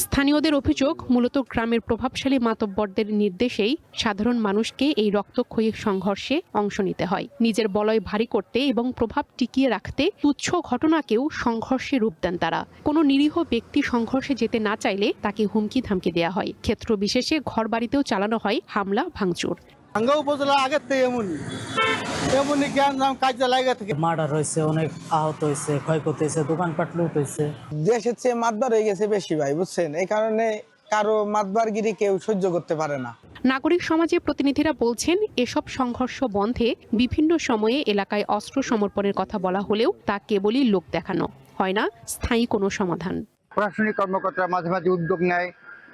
স্থানীয়দের অভিযোগ, মূলত গ্রামের প্রভাবশালী মাতব্বরদের নির্দেশেই সাধারণ মানুষকে এই রক্তক্ষয়ী সংঘর্ষে অংশ নিতে হয়। নিজের বলয় ভারী করতে এবং প্রভাব টিকিয়ে রাখতে তুচ্ছ ঘটনাকেও সংঘর্ষে রূপ দেন তারা। কোনো নিরীহ ব্যক্তি সংঘর্ষে যেতে না চাইলে তাকে হুমকি ধামকি দেয়া হয়। ক্ষেত্র বিশেষে ঘরবাড়িতেও চালানো হয় হামলা ভাঙচুর। ভাঙ্গা উপজেলা আগের থেকে এমনই জ্ঞান কাজে লাগা থেকে মার্ডার হয়েছে, অনেক আহত হয়েছে, ক্ষয়ক্ষতি হয়েছে, দোকানপাট লুট হয়েছে। দেশের চেয়ে মাতবার হয়ে গেছে বেশি ভাই, বুঝছেন? এই কারণে কারো মাতবারগিরি কেউ সহ্য করতে পারে না। নাগরিক সমাজের প্রতিনিধিরা বলছেন, এসব সংঘর্ষ বন্ধে বিভিন্ন সময়ে এলাকায় অস্ত্র সমর্পণের কথা বলা হলেও তা কেবলই লোক দেখানো, হয় না স্থায়ী কোনো সমাধান। প্রশাসনিক কর্মকর্তারা মাঝে মাঝে উদ্যোগ নেয়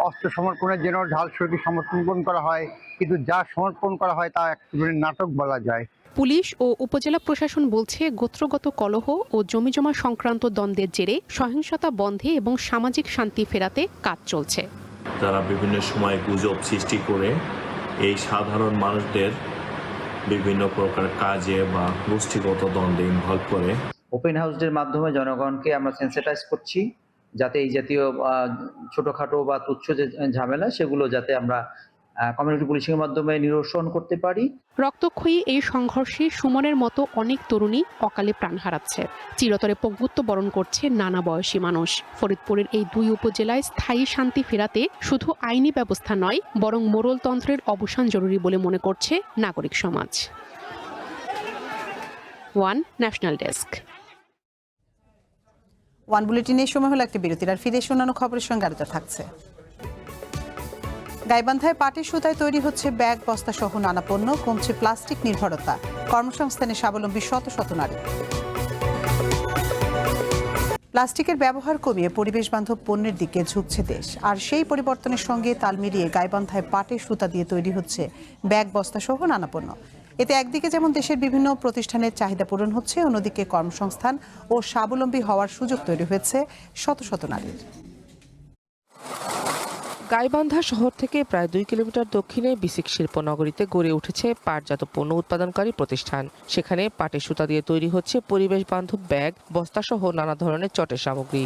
অস্ত্র সমর্পণের জন্য, ঢাল সরকি সমর্পণ করা হয়, কিন্তু যা সমর্পণ করা হয় তা এক ধরনের নাটক বলা যায়। পুলিশ ও উপজেলা প্রশাসন বলছে, গোত্রগত কলহ ও জমিজমা সংক্রান্ত দ্বন্দ্বের জেরে সহিংসতা বন্ধে এবং সামাজিক শান্তি ফেরাতে কাজ চলছে। তারা বিভিন্ন সময় গুজব সৃষ্টি করে এই সাধারণ মানুষদের বিভিন্ন প্রকার কাজে বা গোষ্ঠীগত দ্বন্দ্বে ইনভলভ করে। ওপেন হাউসের মাধ্যমে জনগণকে আমরা সেন্সিটাইজ করছি, যাতে এই জাতীয় ছোটখাটো বা তুচ্ছ যে ঝামেলা সেগুলো যাতে আমরা কমিউনিটি পুলিশিংয়ের মাধ্যমে নিরসন করতে পারি। রক্তক্ষয়ী এই সংঘর্ষে সুমনের মতো অনেক তরুণী অকালে প্রাণ হারাচ্ছে। চিরতরে পঙ্গুত্ব বরণ করছে নানা বয়সী মানুষ। ফরিদপুরের এই 2 উপজেলায় স্থায়ী শান্তি ফেরাতে শুধু আইনি ব্যবস্থা নয়, বরং মোড়লতন্ত্রের অবসান জরুরি বলে মনে করছে নাগরিক সমাজ। One national desk. ওয়ান বুলেটিনের সময় হলো একটা বিরতির, আর ফিরে অন্যান্য খবরের সঙ্গে আলোচনা থাকছে। গাইবান্ধায় পাটের সুতায় তৈরি হচ্ছে ব্যাগ, বস্তা সহ নানা পণ্য, কমছে প্লাস্টিক নির্ভরতা, কর্মসংস্থানে স্বাবলম্বী শত শত নারী। প্লাস্টিকের ব্যবহার কমিয়ে পরিবেশ বান্ধব পণ্যের দিকে ঝুঁকছে দেশ, আর সেই পরিবর্তনের সঙ্গে তাল মিলিয়ে গাইবান্ধায় পাটের সুতা দিয়ে তৈরি হচ্ছে ব্যাগ, বস্তা সহ নানা পণ্য। এতে একদিকে যেমন দেশের বিভিন্ন প্রতিষ্ঠানের চাহিদা পূরণ হচ্ছে, অন্যদিকে কর্মসংস্থান ও স্বাবলম্বী হওয়ার সুযোগ তৈরি হয়েছে শত শত নারীর। গাইবান্ধা শহর থেকে প্রায় 2 কিলোমিটার দক্ষিণে বিসিক শিল্পনগরীতে গড়ে উঠেছে পাটজাত পণ্য উৎপাদনকারী প্রতিষ্ঠান। সেখানে পাটের সুতা দিয়ে তৈরি হচ্ছে পরিবেশ বান্ধব ব্যাগ, বস্তা সহ নানা ধরনের চটের সামগ্রী।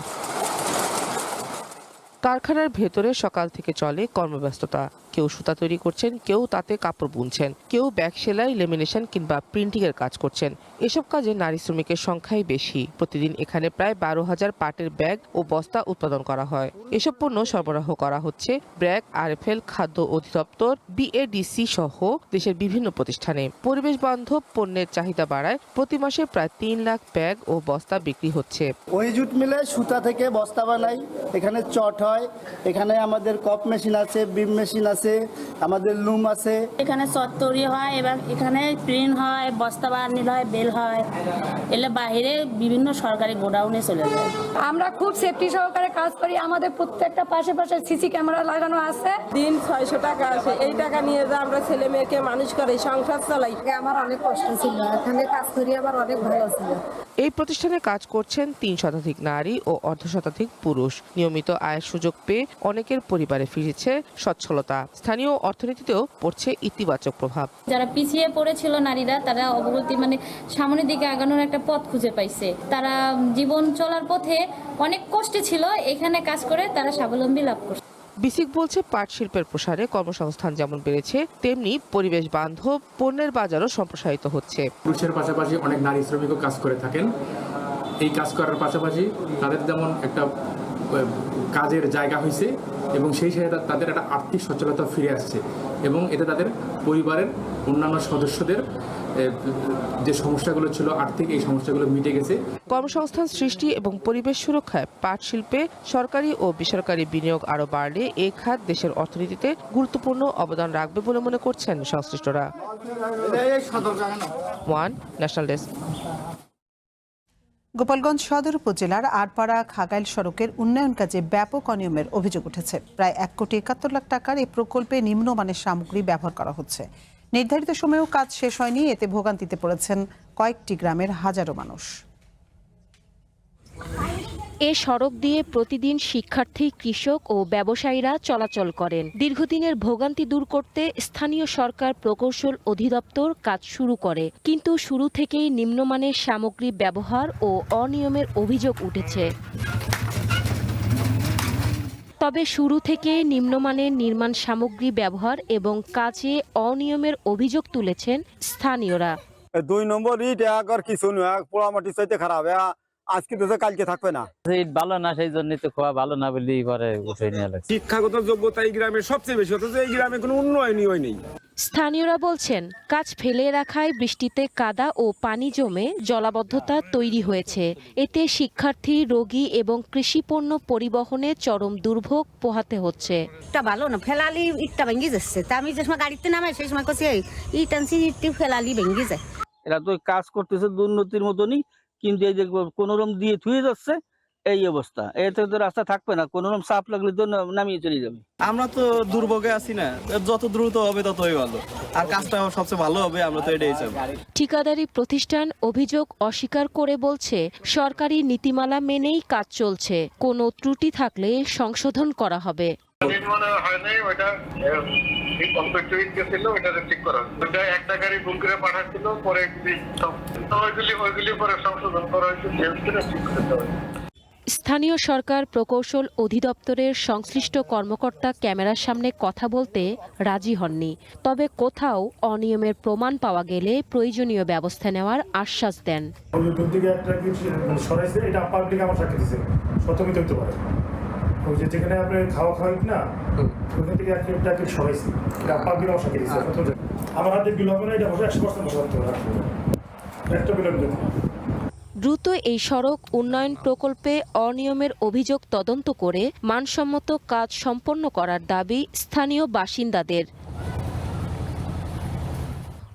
কারখানার ভেতরে সকাল থেকে চলে কর্মব্যস্ততা। কেউ সুতা তৈরি করছেন, কেউ তাতে কাপড় বুনছেন, কেউ ব্যাগ সেলাই, লেমিনেশন কিংবা প্রিন্টিং এর কাজ করছেন। এসব কাজে নারী শ্রমিকের সংখ্যাই বেশি। প্রতিদিন এখানে প্রায় 12,000 পাটের ব্যাগ ও বস্তা উৎপাদন করা হয়। এসব পণ্য সরবরাহ করা হচ্ছে ব্র্যাক, আরএফএল, খাদ্য অধিদপ্তর, বিএডিসি সহ দেশের বিভিন্ন প্রতিষ্ঠানে। পরিবেশ বান্ধব পণ্যের চাহিদা বাড়ায় প্রতি মাসে প্রায় 3 লাখ ব্যাগ ও বস্তা বিক্রি হচ্ছে। ওই জুট মিলে সুতা থেকে বস্তা বানাই, এখানে চট হয়, এখানে আমাদের কপ মেশিন আছে, বিম মেশিন আছে, আমাদের লুম আছে। এখানে চট তৈরি হয়, এবার এখানে প্রিন্ট হয়, বস্তা বানানো হয়, বেল হয়, এলে বাইরে বিভিন্ন সরকারি গোডাউনে চলে যায়। আমরা খুব সেফটি সহকারে কাজ করি। আমাদের প্রত্যেকটা পাশে পাশে সিসি ক্যামেরা লাগানো আছে। দিন 600 টাকা আসে, এই টাকা নিয়ে যা আমরা ছেলে মেয়েকে মানুষ করে সংসার চালাই। আমার অনেক কষ্ট ছিল, এখানে কাজ করি আবার অনেক ভালো ছিল। এই প্রতিষ্ঠানে কাজ করছেন 3 শতাধিক নারী ও অর্ধ শতাধিক পুরুষ। নিয়মিত আয়ের সুযোগ পেয়ে অনেকের পরিবারে ফিরেছে সচ্ছলতা। স্থানীয় অর্থনীতিতেও পড়ছে ইতিবাচক প্রভাব। যারা পিছিয়ে পড়েছিল নারীরা, তারা অগ্রগতি সামনের দিকে আগানোর একটা পথ খুঁজে পাইছে। তারা জীবন চলার পথে অনেক কষ্টে ছিল, এখানে কাজ করে তারা স্বাবলম্বী লাভ করছে। বিসিক বলছে, পাট শিল্পের প্রসারে কর্মসংস্থান যেমন বেড়েছে, তেমনি পরিবেশ বান্ধব পণ্যের বাজারও সম্প্রসারিত হচ্ছে। পুরুষের পাশাপাশি অনেক নারী শ্রমিকও কাজ করে থাকেন। এই কাজ করার পাশাপাশি তাদের যেমন একটা কাজের জায়গা হয়েছে এবং সেই সাথে তাদের একটা আর্থিক সচ্ছলতা ফিরে আসছে এবং এতে তাদের পরিবারের অন্যান্য সদস্যদের যে সমস্যাগুলো ছিল আর্থিক, এই সমস্যাগুলো মিটে গেছে। কর্মসংস্থান সৃষ্টি এবং পরিবেশ সুরক্ষায় পাট শিল্পে সরকারি ও বেসরকারি বিনিয়োগ আরও বাড়লে এই খাত দেশের অর্থনীতিতে গুরুত্বপূর্ণ অবদান রাখবে বলে মনে করছেন সংশ্লিষ্টরা। One national desk. গোপালগঞ্জ সদর উপজেলার আড়পাড়া খাগাইল সড়কের উন্নয়ন কাজে ব্যাপক অনিয়মের অভিযোগ উঠেছে। প্রায় 1,71 লাখ টাকার এই প্রকল্পে নিম্নমানের সামগ্রী ব্যবহার করা হচ্ছে। নির্ধারিত সময়েও কাজ শেষ হয়নি, এতে ভোগান্তিতে পড়েছেন কয়েকটি গ্রামের হাজারো মানুষ। এ সড়ক দিয়ে প্রতিদিন শিক্ষার্থী, কৃষক ও ব্যবসায়ীরা চলাচল করেন। দীর্ঘদিনের ভোগান্তি দূর করতে স্থানীয় সরকার প্রকৌশল অধিদপ্তর কাজ শুরু করে, কিন্তু শুরু থেকেই নিম্নমানের সামগ্রী ব্যবহার ও অনিয়মের অভিযোগ উঠেছে। তবে শুরু থেকে নিম্নমানের নির্মাণ সামগ্রী ব্যবহার এবং কাজে অনিয়মের অভিযোগ তুলেছেন স্থানীয়রা। 2 নম্বর ইট আর কিছু নয়, পোড়ামাটি চাইতে খারাপ, আজকে তো কালকে থাকবে না। ইট ভালো না, সেই জন্য তো খোয়া ভালো না বলি পরে উঠে নিয়ে লাগছে। শিক্ষাগত যোগ্যতা এই গ্রামের সবচেয়ে বেশি, অথচ এই গ্রামে কোনো উন্নয়নই হয়নি। স্থানীয়রা বলছেন, কাজ ফেলে রাখায় বৃষ্টিতে কাদা ও পানি জমে জলাবদ্ধতা তৈরি হয়েছে। এতে শিক্ষার্থী, রোগী এবং কৃষিপণ্য পরিবহনে চরম দুর্ভোগ পোহাতে হচ্ছে। ইটটা ভালো না, ফেলালি ইটটা ভেঙে যাচ্ছে। তা আমি যে সময় গাড়িতে নামাই সেই সময় কছি ইট আনছি, ইটটি ফেলালি ভেঙে যায়। এরা তো কাজ করতেছে দুর্নীতির মতনই, কিন্তু এই যে কোনোরকম দিয়ে থুয়ে যাচ্ছে, এই অবস্থা। এতে তো রাস্তা থাকবে না, কোনোরকম চাপ লাগলে তো নামিয়ে চলে যাবে। আমরা তো দুর্ভোগে আছি না, যত দ্রুত হবে ততই ভালো, আর কাজটা সবচেয়ে ভালো হবে, আমরা তো এটাই চাই। ঠিকাদারি প্রতিষ্ঠান অভিযোগ অস্বীকার করে বলছে, সরকারি নীতিমালা মেনেই কাজ চলছে, কোনো ত্রুটি থাকলে সংশোধন করা হবে। স্থানীয় সরকার প্রকৌশল অধিদপ্তরের সংশ্লিষ্ট কর্মকর্তা ক্যামেরার সামনে কথা বলতে রাজি হননি। তবে কোথাও অনিয়মের প্রমাণ পাওয়া গেলে প্রয়োজনীয় ব্যবস্থা নেওয়ার আশ্বাস দেন। যেখানে আপনার খাওয়া না ওখান থেকে একটা সরাইছি, আমার হাতে বিল হবে না, এটা 100% বসাতে হবে, একটা বিল হবে। দ্রুত এই সড়ক উন্নয়ন প্রকল্পে অনিয়মের অভিযোগ তদন্ত করে মানসম্মত কাজ সম্পন্ন করার দাবি স্থানীয় বাসিন্দাদের।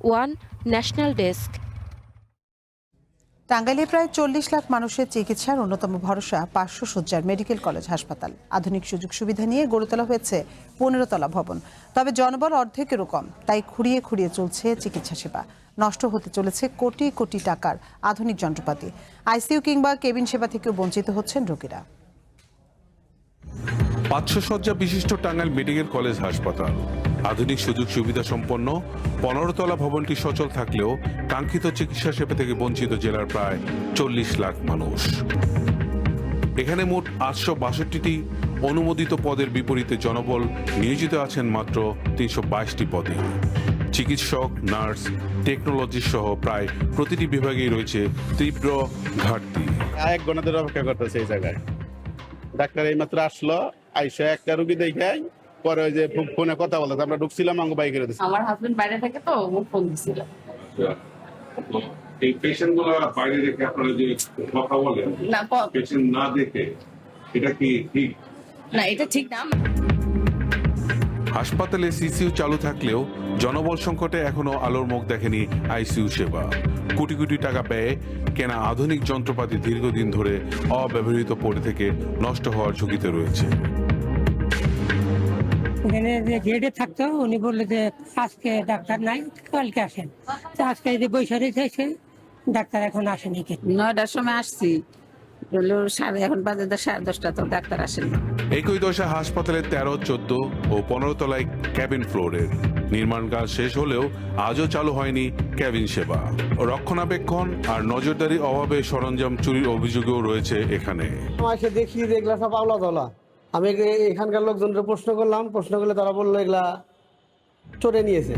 One national desk. টাঙ্গাইলে প্রায় 40 লাখ মানুষের চিকিৎসার অন্যতম ভরসা 500 শয্যার মেডিকেল কলেজ হাসপাতাল। আধুনিক সুযোগ সুবিধা নিয়ে গড়ে তোলা হয়েছে 15 তলা ভবন। তবে জনবল অর্ধেকেরও কম, তাই খুঁড়িয়ে খুঁড়িয়ে চলছে চিকিৎসা সেবা। নষ্ট হতে চলেছে কোটি কোটি টাকার আধুনিক যন্ত্রপাতি। আইসিইউ কিংবা কেবিন সেবা থেকেও বঞ্চিত হচ্ছেন রোগীরা। 500 শয্যা বিশিষ্ট টাঙ্গাইল মেডিকেল কলেজ হাসপাতাল। আধুনিক সুযোগ সুবিধা সম্পন্ন 15 তলা ভবনটি সচল থাকলেও কাঙ্ক্ষিত চিকিৎসা সেবা থেকে বঞ্চিত জেলার প্রায় 40 লাখ মানুষ। এখানে মোট 862টি অনুমোদিত পদের বিপরীতে জনবল নিয়োজিত আছেন মাত্র 322টি পদে। চিকিৎসক, নার্স, টেকনোলজিস্ট সহ প্রায় প্রতিটি বিভাগেই রয়েছে তীব্র ঘাটতি। 1 ঘন্টা ধরে অপেক্ষা করতেছে এই জায়গায়। ডাক্তার এইমাত্র আসলো, আইসা একটা রোগী দেখাই, পরে ওই যে ফোনে কথা বলতে আমরা ঢুকছিলাম, আঙ্গ বাইক করে দিচ্ছি। আমার হাজবেন্ড বাইরে থাকে তো ও ফোন দিছিল। এই পেশেন্টগুলো বাইরে রেখে আপনারা যে কথা বলেন, না পেশেন্ট না দেখে, এটা কি ঠিক? না, এটা ঠিক না। হাসপাতালে সিসিইউ চালু থাকলেও জনবল সংকটে এখনো আলোর মুখ দেখেনি আইসিইউ সেবা। কোটি কোটি টাকা ব্যয়ে কেনা আধুনিক যন্ত্রপাতি দীর্ঘদিন ধরে অব্যবহৃত পড়ে থেকে নষ্ট হওয়ার ঝুঁকিতে রয়েছে। এখানে যে গেটে থাকতো, উনি বললে যে আজকে ডাক্তার নাই, কালকে আসেন। আজকে যে বৈশাখে চাইছে ডাক্তার এখন আসেনি। 9টার সময় আসছি, এখন বাজে 10:30 তো ডাক্তার আসেন। একই দশা হাসপাতালে 13, 14 ও 15 তলায় ক্যাবিন ফ্লোরের। নির্মাণ কাজ শেষ হলেও আজও চালু হয়নি ক্যাবিন সেবা। রক্ষণাবেক্ষণ আর নজরদারির অভাবে সরঞ্জাম চুরির অভিযোগও রয়েছে এখানে। দেখি যে এগুলা সব আওলা দলা। আমি এখানকার লোকজনকে প্রশ্ন করলে তারা বললো এগুলা চোরে নিয়েছে।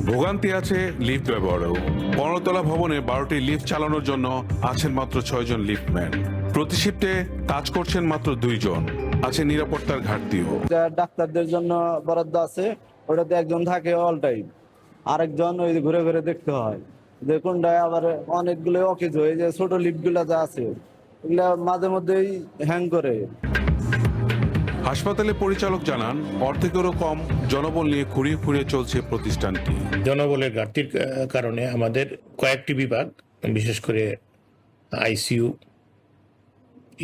ভোগান্তি আছে লিফট ব্যবহারেও। 15 তলা ভবনে 12টি লিফট চালানোর জন্য আছেন মাত্র 6 জন লিফটম্যান। প্রতি শিফটে কাজ করছেন মাত্র 2 জন, আছে নিরাপত্তার ঘাটতিও। ডাক্তারদের জন্য বরাদ্দ আছে, ওটাতে একজন থাকে অল টাইম, আরেকজন ওই ঘুরে ঘুরে দেখতে হয় যে কোনটায় আবার অনেকগুলো অকেজ হয়ে যায়। ছোট লিফটগুলো যা আছে এগুলা মাঝে মধ্যেই হ্যাং করে। হাসপাতালে পরিচালক জানান, অর্ধেকেরও কম জনবল নিয়ে খুঁড়িয়ে খুঁড়িয়ে চলছে প্রতিষ্ঠানটি। জনবলের ঘাটতির কারণে আমাদের কয়েকটি বিভাগ, বিশেষ করে আইসিইউ,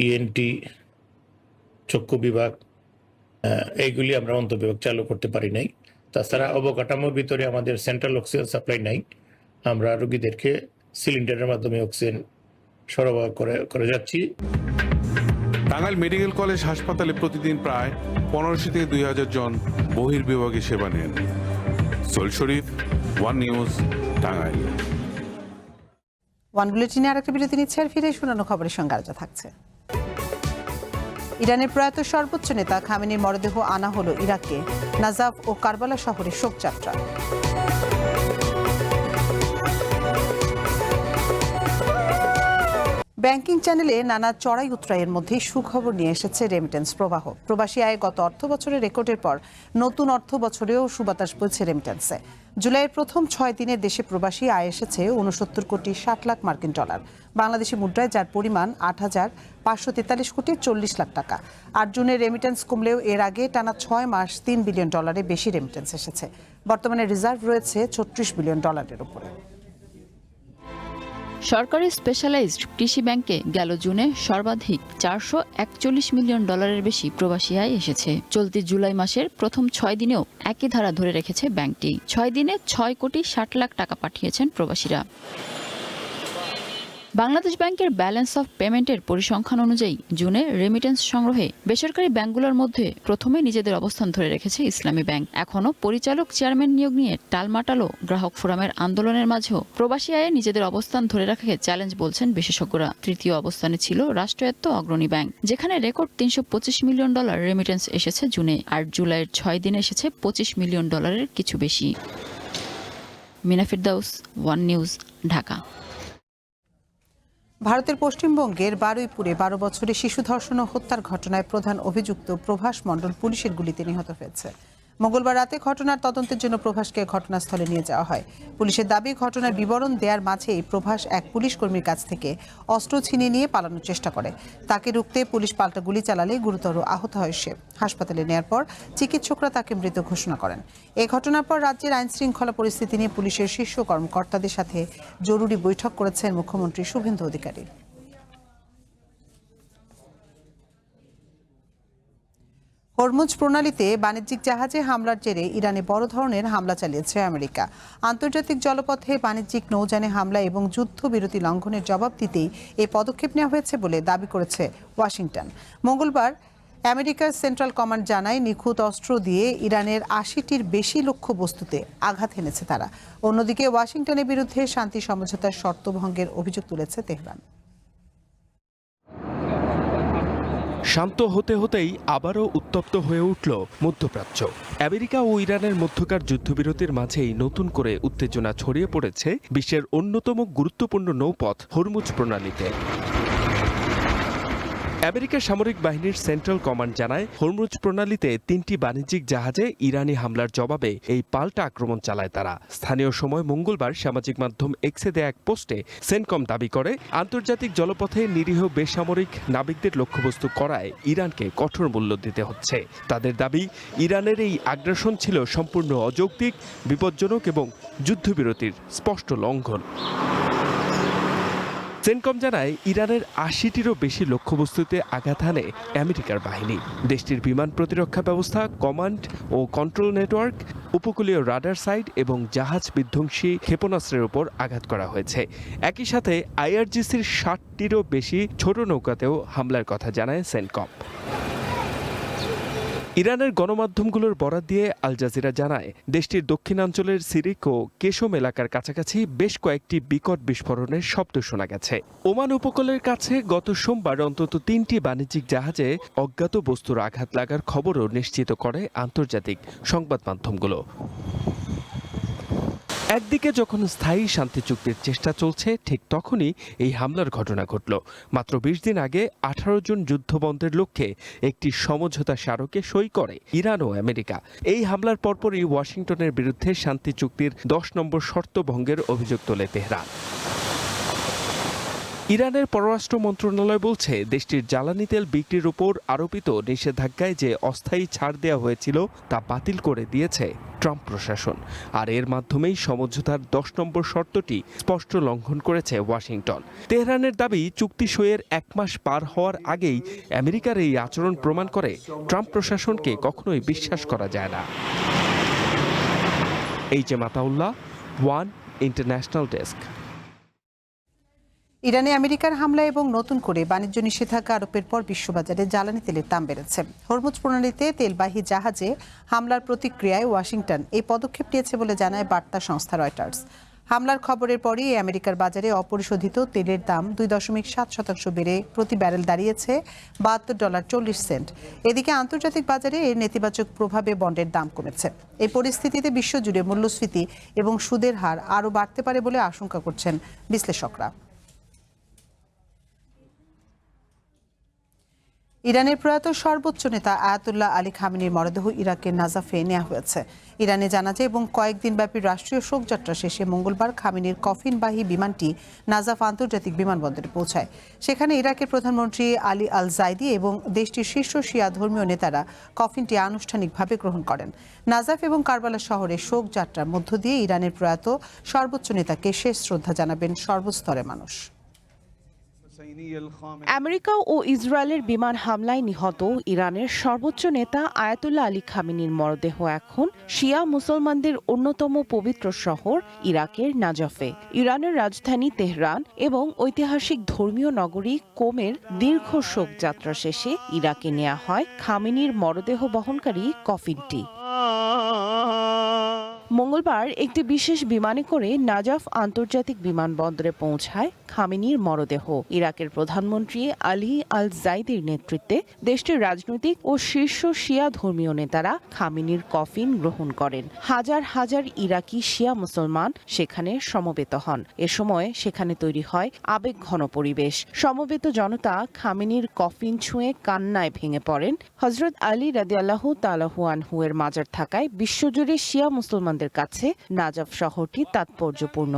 ইএনটি, চক্ষু বিভাগ, এইগুলি আমরা অন্তর্বিভাগ চালু করতে পারি নাই। তাছাড়া অবকাঠামোর ভিতরে আমাদের সেন্ট্রাল অক্সিজেন সাপ্লাই নাই। আমরা রোগীদেরকে সিলিন্ডারের মাধ্যমে অক্সিজেন সরবরাহ করে যাচ্ছি। টাঙ্গাইল মেডিকেল কলেজ হাসপাতালে প্রতিদিন প্রায় 1500 থেকে 2000 জন বহির্বিভাগে সেবা নেন। সোহেল শরীফ, ওয়ান নিউজ, টাঙ্গাইল। ওয়ান বুলেটিনে আরেকটা বিরতি নিচ্ছে, আর ফিরে শোনানো খবরের সঙ্গে আলোচনা থাকছে। ইরানের প্রয়াত সর্বোচ্চ নেতা খামেনির মরদেহ আনা হলো ইরাকে। নাজাফ ও কারবালা শহরে শোকযাত্রা। ব্যাংকিং চ্যানেলে নানা চড়াই উতরাইয়ের মধ্যে সুখবর নিয়ে এসেছে রেমিটেন্স প্রবাহ। প্রবাসী আয় গত অর্থ বছরের রেকর্ডের পর নতুন অর্থ বছরেও সুবাতাস বইছে রেমিটেন্সে। জুলাইয়ের প্রথম 6 দিনে দেশে প্রবাসী আয় এসেছে 69 কোটি 60 লাখ মার্কিন ডলার, বাংলাদেশি মুদ্রায় যার পরিমাণ 8,543 কোটি 40 লাখ টাকা। আর জুনের রেমিটেন্স কমলেও এর আগে টানা 6 মাস 3 বিলিয়ন ডলারের বেশি রেমিটেন্স এসেছে। বর্তমানে রিজার্ভ রয়েছে 36 বিলিয়ন ডলারের উপরে। সরকারি স্পেশালাইজড কৃষি ব্যাংকে গেল জুনে সর্বাধিক 441 মিলিয়ন ডলারের বেশি প্রবাসী আয় এসেছে। চলতি জুলাই মাসের প্রথম 6 দিনেও একই ধারা ধরে রেখেছে ব্যাংকটি। 6 দিনে 6 কোটি 60 লাখ টাকা পাঠিয়েছেন প্রবাসীরা। বাংলাদেশ ব্যাংকের ব্যালেন্স অফ পেমেন্টের পরিসংখ্যান অনুযায়ী জুনে রেমিটেন্স সংগ্রহে বেসরকারি ব্যাংকগুলোর মধ্যে প্রথমে নিজেদের অবস্থান ধরে রেখেছে ইসলামী ব্যাংক। এখনও পরিচালক চেয়ারম্যান নিয়োগ নিয়ে টালমাটালো গ্রাহক ফোরামের আন্দোলনের মাঝেও প্রবাসী আয়ে নিজেদের অবস্থান ধরে রাখাকে চ্যালেঞ্জ বলছেন বিশেষজ্ঞরা। তৃতীয় অবস্থানে ছিল রাষ্ট্রায়ত্ত অগ্রণী ব্যাংক, যেখানে রেকর্ড 325 মিলিয়ন ডলার রেমিটেন্স এসেছে জুনে। আর জুলাইয়ের 6 দিনে এসেছে 25 মিলিয়ন ডলারের কিছু বেশি। Mina Firdaus, One News, Dhaka. ভারতের পশ্চিমবঙ্গের বারুইপুরে 12 বছরের শিশু ধর্ষণ ও হত্যার ঘটনায় প্রধান অভিযুক্ত প্রভাস মণ্ডল পুলিশের গুলিতে নিহত হয়েছে। মঙ্গলবার রাতে ঘটনার তদন্তের জন্য প্রভাসকে ঘটনাস্থলে নিয়ে যাওয়া হয়। পুলিশের দাবি, ঘটনার বিবরণ দেওয়ার মাঝেই প্রভাস এক পুলিশ কর্মীর কাছ থেকে অস্ত্র ছিনিয়ে নিয়ে পালানোর চেষ্টা করে। তাকে রুখতে পুলিশ পাল্টা গুলি চালালে গুরুতর আহত হয় সে। হাসপাতালে নেয়ার পর চিকিৎসকরা তাকে মৃত ঘোষণা করেন। এই ঘটনার পর রাজ্যের আইন শৃঙ্খলা পরিস্থিতি নিয়ে পুলিশের শীর্ষ কর্মকর্তাদের সাথে জরুরি বৈঠক করেছেন মুখ্যমন্ত্রী শুভেন্দু অধিকারী। হরমুজ প্রণালীতে বাণিজ্যিক জাহাজে হামলার জেরে ইরানে বড় ধরনের হামলা চালিয়েছে আমেরিকা। আন্তর্জাতিক জলপথে বাণিজ্যিক নৌযানে হামলা এবং যুদ্ধবিরতি লঙ্ঘনের জবাব দিতেই এই পদক্ষেপ নেওয়া হয়েছে বলে দাবি করেছে ওয়াশিংটন। মঙ্গলবার আমেরিকার সেন্ট্রাল কমান্ড জানায়, নিখুঁত অস্ত্র দিয়ে ইরানের 80টির বেশি লক্ষ্যবস্তুতে আঘাত হেনেছে তারা। অন্যদিকে ওয়াশিংটনের বিরুদ্ধে শান্তি সমঝোতার শর্ত ভঙ্গের অভিযোগ তুলেছে তেহরান। শান্ত হতে হতেই আবারও উত্তপ্ত হয়ে উঠল মধ্যপ্রাচ্য। আমেরিকা ও ইরানের মধ্যকার যুদ্ধবিরতির মাঝেই নতুন করে উত্তেজনা ছড়িয়ে পড়েছে বিশ্বের অন্যতম গুরুত্বপূর্ণ নৌপথ হরমুজ প্রণালীতে। আমেরিকার সামরিক বাহিনীর সেন্ট্রাল কমান্ড জানায়, হরমুজ প্রণালীতে 3টি বাণিজ্যিক জাহাজে ইরানি হামলার জবাবে এই পাল্টা আক্রমণ চালায় তারা। স্থানীয় সময় মঙ্গলবার সামাজিক মাধ্যম এক্সে দেয়া এক পোস্টে সেনকম দাবি করে, আন্তর্জাতিক জলপথে নিরীহ বেসামরিক নাবিকদের লক্ষ্যবস্তু করায় ইরানকে কঠোর মূল্য দিতে হচ্ছে। তাদের দাবি, ইরানের এই আগ্রাসন ছিল সম্পূর্ণ অযৌক্তিক, বিপজ্জনক এবং যুদ্ধবিরতির স্পষ্ট লঙ্ঘন। সেনকম জানায়, ইরানের 80টিরও বেশি লক্ষ্যবস্তুতে আঘাত হানে আমেরিকার বাহিনী। দেশটির বিমান প্রতিরক্ষা ব্যবস্থা, কমান্ড ও কন্ট্রোল নেটওয়ার্ক, উপকূলীয় রাডার সাইট এবং জাহাজ বিধ্বংসী ক্ষেপণাস্ত্রের উপর আঘাত করা হয়েছে। একই সাথে আইআরজিসির 60টিরও বেশি ছোট নৌকাতেও হামলার কথা জানায় সেনকম। ইরানের গণমাধ্যমগুলোর বরাত দিয়ে আল জাজিরা জানায়, দেশটির দক্ষিণাঞ্চলের সিরিক ও কেশম এলাকার কাছাকাছি বেশ কয়েকটি বিকট বিস্ফোরণের শব্দ শোনা গেছে। ওমান উপকূলের কাছে গত সোমবার অন্তত 3টি বাণিজ্যিক জাহাজে অজ্ঞাত বস্তুর আঘাত লাগার খবরও নিশ্চিত করে আন্তর্জাতিক সংবাদ মাধ্যমগুলো। একদিকে যখন স্থায়ী শান্তি চুক্তির চেষ্টা চলছে, ঠিক তখনই এই হামলার ঘটনা ঘটল। মাত্র 20 দিন আগে 18 জন যুদ্ধবন্ধের লক্ষ্যে একটি সমঝোতা স্মারকে সই করে ইরান ও আমেরিকা। এই হামলার পরপরই ওয়াশিংটনের বিরুদ্ধে শান্তি চুক্তির 10 নম্বর শর্ত ভঙ্গের অভিযোগ তোলে তেহরান। ইরানের পররাষ্ট্র মন্ত্রণালয় বলছে, দেশটির জ্বালানি তেল বিক্রির উপর আরোপিত নিষেধাজ্ঞায় যে অস্থায়ী ছাড় দেওয়া হয়েছিল তা বাতিল করে দিয়েছে ট্রাম্প প্রশাসন। আর এর মাধ্যমেই সমঝোতার 10 নম্বর শর্তটি স্পষ্ট লঙ্ঘন করেছে ওয়াশিংটন। তেহরানের দাবি, চুক্তি সইয়ের 1 মাস পার হওয়ার আগেই আমেরিকার এই আচরণ প্রমাণ করে ট্রাম্প প্রশাসনকে কখনোই বিশ্বাস করা যায় না। HM. Ataullah, one international desk. ইরানে আমেরিকার হামলা এবং নতুন করে বাণিজ্য নিষেধাজ্ঞা আরোপের পর বিশ্ববাজারে জ্বালানি তেলের দাম বেড়েছে। হরমুজ প্রণালীতে তেলবাহী জাহাজে হামলার প্রতিক্রিয়ায় ওয়াশিংটন এই পদক্ষেপ নিয়েছে বলে জানায় বার্তা সংস্থা রয়টার্স। হামলার খবরের পরই আমেরিকার বাজারে অপরিশোধিত তেলের দাম 2.7% বেড়ে প্রতি ব্যারেল দাঁড়িয়েছে $72.40। এদিকে আন্তর্জাতিক বাজারে এর নেতিবাচক প্রভাবে বন্ডের দাম কমেছে। এই পরিস্থিতিতে বিশ্বজুড়ে মূল্যস্ফীতি এবং সুদের হার আরও বাড়তে পারে বলে আশঙ্কা করছেন বিশ্লেষকরা। ইরানের প্রয়াত সর্বোচ্চ নেতা আয়াতুল্লাহ আলী খামেনির মরদেহ ইরাকের নাজাফে নেওয়া হয়েছে। ইরানে জানাজা এবং কয়েকদিন ব্যাপী রাষ্ট্রীয় শোকযাত্রা শেষে মঙ্গলবার খামেনির কফিনবাহী বিমানটি নাজাফ আন্তর্জাতিক বিমানবন্দরে পৌঁছায়। সেখানে ইরাকের প্রধানমন্ত্রী আলী আল জাইদি এবং দেশটির শীর্ষ শিয়া ধর্মীয় নেতারা কফিনটি আনুষ্ঠানিকভাবে গ্রহণ করেন। নাজাফ এবং কারবালা শহরে শোকযাত্রার মধ্য দিয়ে ইরানের প্রয়াত সর্বোচ্চ নেতাকে শেষ শ্রদ্ধা জানাবেন সর্বস্তরের মানুষ। আমেরিকা ও ইসরায়েলের বিমান হামলায় নিহত ইরানের সর্বোচ্চ নেতা আয়াতুল্লাহ আলী খামেনির মরদেহ এখন শিয়া মুসলমানদের অন্যতম পবিত্র শহর ইরাকের নাজাফে। ইরানের রাজধানী তেহরান এবং ঐতিহাসিক ধর্মীয় নগরী কোমের দীর্ঘ শোকযাত্রা শেষে ইরাকে নেওয়া হয় খামেনির মরদেহ বহনকারী কফিনটি। মঙ্গলবার একটি বিশেষ বিমানে করে নাজাফ আন্তর্জাতিক বিমানবন্দরে পৌঁছায় খামেনির মরদেহ। ইরাকের প্রধানমন্ত্রী আলী আল জাইদির নেতৃত্বে দেশটির রাজনৈতিক ও শীর্ষ শিয়া ধর্মীয় নেতারা খামেনির কফিন গ্রহণ করেন। হাজার হাজার ইরাকি শিয়া মুসলমান সেখানে সমবেত হন। এ সময় সেখানে তৈরি হয় আবেগঘন পরিবেশ। সমবেত জনতা খামেনির কফিন ছুঁয়ে কান্নায় ভেঙে পড়েন। হযরত আলী রাদিয়াল্লাহু তাআলাহু আনহু এর মাজার থাকায় বিশ্বজুড়ে শিয়া মুসলমানদের কাছে নাজাফ শহরটি তাৎপর্যপূর্ণ।